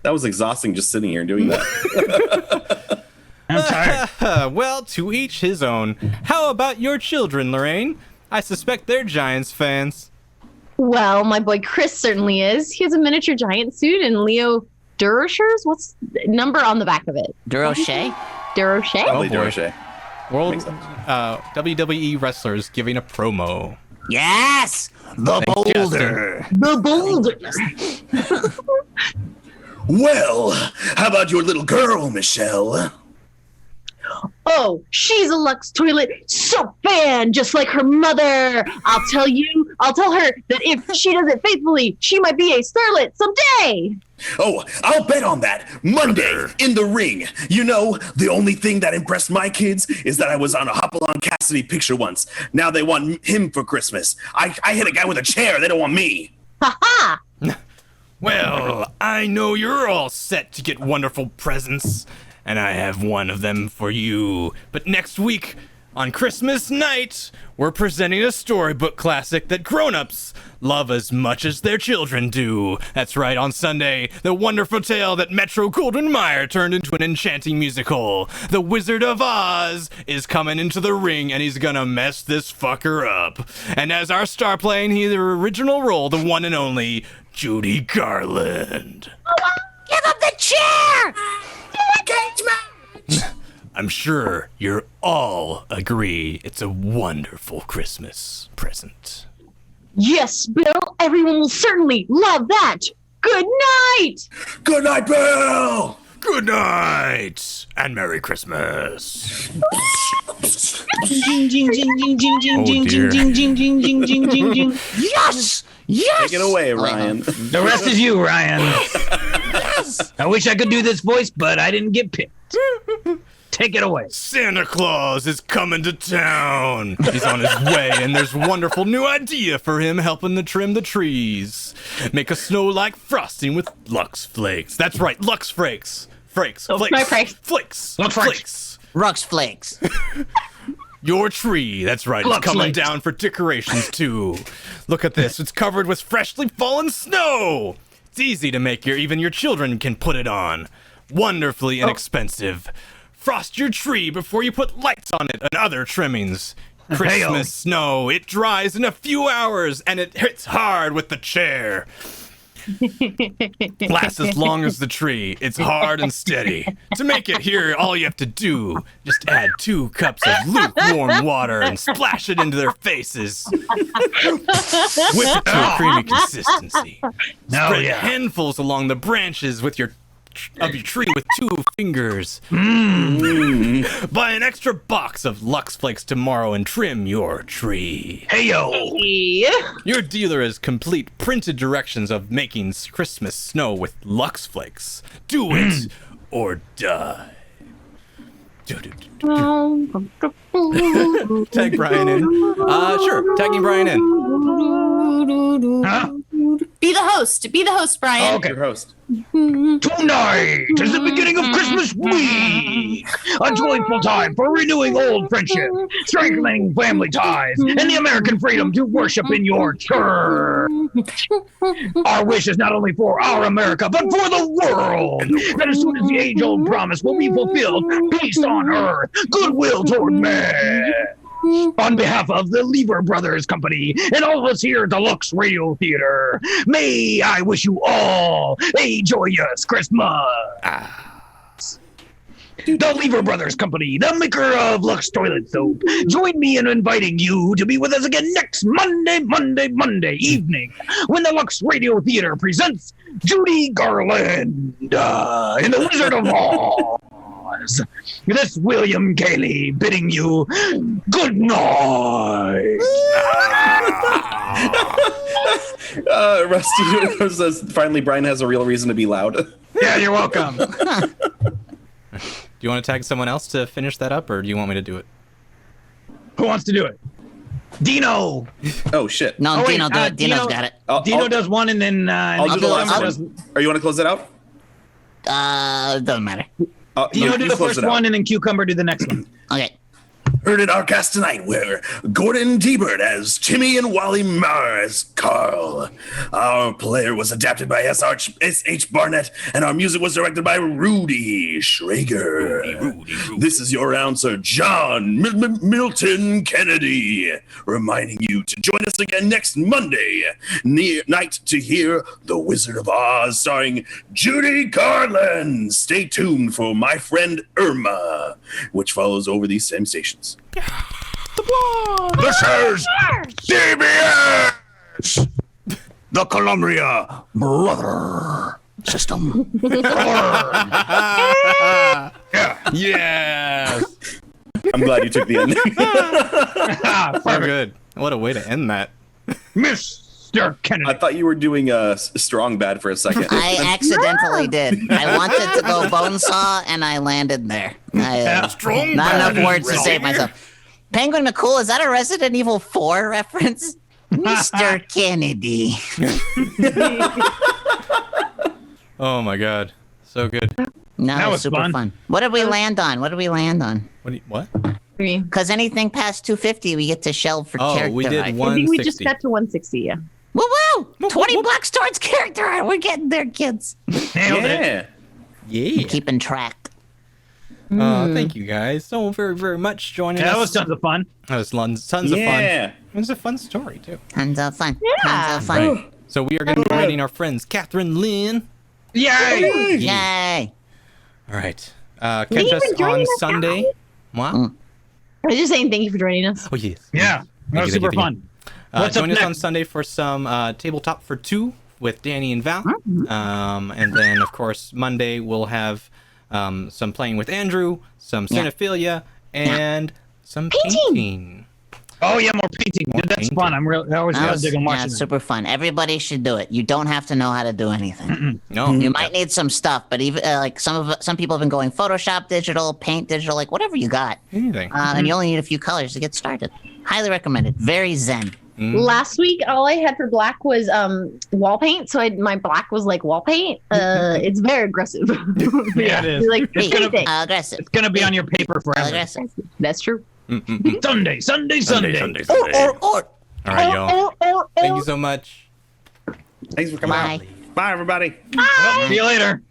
That was exhausting just sitting here and doing that. I'm tired. Well, to each his own. How about your children, Lorraine? I suspect they're Giants fans. Well, my boy Chris certainly is. He has a miniature giant suit and Leo Durocher's. What's the number on the back of it? Durocher? Durocher? Probably boy. Durocher. World Makes sense. WWE wrestlers giving a promo. Yes! The Thanks, boulder. The Boulder. Well, how about your little girl, Michelle? Oh, she's a Lux toilet soap fan, just like her mother. I'll tell her that if she does it faithfully, she might be a starlet someday. Oh, I'll bet on that. Monday, in the ring. The only thing that impressed my kids is that I was on a Hopalong Cassidy picture once. Now they want him for Christmas. I hit a guy with a chair. They don't want me. Ha-ha! Well, I know you're all set to get wonderful presents, and I have one of them for you. But next week, On Christmas night, we're presenting a storybook classic that grown-ups love as much as their children do. That's right, on Sunday, the wonderful tale that Metro-Goldwyn-Mayer turned into an enchanting musical. The Wizard of Oz is coming into the ring, and he's gonna mess this fucker up. And as our star playing, he's the original role, the one and only Judy Garland. Give him the chair! Engagement! I'm sure you all agree it's a wonderful Christmas present. Yes, Bill, everyone will certainly love that. Good night! Good night, Bill! Good night and Merry Christmas. Yes! Yes! Take it away, Ryan. The rest is you, Ryan. I wish I could do this voice, but I didn't get picked. Take it away. Santa Claus is coming to town. He's on his way, and there's a wonderful new idea for him helping to trim the trees. Make a snow like frosting with Lux Flakes. That's right, Lux Flakes. Flakes. Oh, Flakes. my Flakes. Flakes. Lux Flakes. Rux Flakes. Your tree, that's right, Lux it's coming Flakes. down for decorations too. Look at this, it's covered with freshly fallen snow. It's easy to make, even your children can put it on. Wonderfully inexpensive. Frost your tree before you put lights on it and other trimmings. Christmas snow, it dries in a few hours and it hits hard with the chair. Lasts as long as the tree. It's hard and steady. To make it here, all you have to do, just add 2 cups of lukewarm water and splash it into their faces. Whip it to a creamy consistency. Spread handfuls along the branches with your tree with 2 fingers. Buy an extra box of Lux Flakes tomorrow and trim your tree. Your dealer has complete printed directions of making Christmas snow with Lux Flakes. Do it or die. Tag Brian in. Sure, tagging Brian in. Huh? Be the host. Be the host, Brian. Okay. Your host. Tonight is the beginning of Christmas week, a joyful time for renewing old friendship, strengthening family ties, and the American freedom to worship in your church. Our wish is not only for our America, but for the world. That as soon as the age-old promise will be fulfilled, peace on earth, goodwill toward man. On behalf of the Lever Brothers Company and all of us here at the Lux Radio Theater, may I wish you all a joyous Christmas. The Lever Brothers Company, the maker of Lux Toilet Soap, join me in inviting you to be with us again next Monday evening when the Lux Radio Theater presents Judy Garland in The Wizard of Oz. This William Cayley bidding you good night. Rusty says finally Brian has a real reason to be loud. Yeah, you're welcome. Do you want to tag someone else to finish that up, or do you want me to do it? Who wants to do it? Dino. Oh shit. No, Oh, wait, Dino, do it. Dino's Dino- got it. Dino does one, and then I'll do the last Dino one. does, Or you want to close it out? Doesn't matter. Dino do you the close first it out. one, and then Cucumber do the next one. Okay. Heard in our cast tonight were Gordon T-Bird as Timmy and Wally Marr as Carl. Our player was adapted by S.H. Barnett, and our music was directed by Rudy Schrager. This is your announcer, John Milton Kennedy, reminding you to join us again next Monday night to hear The Wizard of Oz starring Judy Garland. Stay tuned for My Friend Irma, which follows over these same stations. This is CBS, the Columbia Brother System. Yes! I'm glad you took the ending. So good. What a way to end that. Mr. Kennedy. I thought you were doing a strong bad for a second. I accidentally did. I wanted to go bonesaw, and I landed there. Strong Not bad enough words to is save ready. myself. Penguin McCool, is that a Resident Evil 4 reference? Mr. Kennedy. Oh my god. So good. No, That it was super fun. fun. What did we land on? What? Three. Because anything past 250, we get to shelve for Oh, character. we did art. I think we just 160. got to 160. Yeah. Woo woo! 20 bucks towards character art. We're getting there, kids. Nailed it. Yeah. Yeah. Keeping track. Thank you guys so very, very much joining Yeah, us. that was tons of fun. That was tons of fun. Yeah. It was a fun story, too. Tons of fun. Yeah. Tons of fun. Right. So we are going to be rating our friends Catherine Lynn. Yay! Yay! All right. Thank Catch you us for joining on us, Sunday. guys. What? I was just saying thank you for joining us. Oh, yes. Yeah, that Thank was you, super thank you. fun. What's up Join us on next? Sunday for some Tabletop for Two with Danny and Val. Mm-hmm. And then, of course, Monday we'll have some playing with Andrew, some Yeah. cinephilia, and some Painting. painting. Oh yeah, more painting. More That's painting. fun. I always That love was, digging yeah, watching it's that. super fun. Everybody should do it. You don't have to know how to do anything. No. You might need some stuff, but even like some people have been going Photoshop digital, Paint digital, like whatever you got. Anything. And you only need a few colors to get started. Highly recommended. Very zen. Last week, all I had for black was wall paint. So my black was like wall paint. It's very aggressive. Yeah, it is. You're like, It's gonna- anything. Aggressive. It's gonna be on your paper forever. Aggressive. That's true. Sunday. Sunday. Or. All right, y'all. Thank you so much. Thanks for coming Bye. out. Bye, everybody. See you later.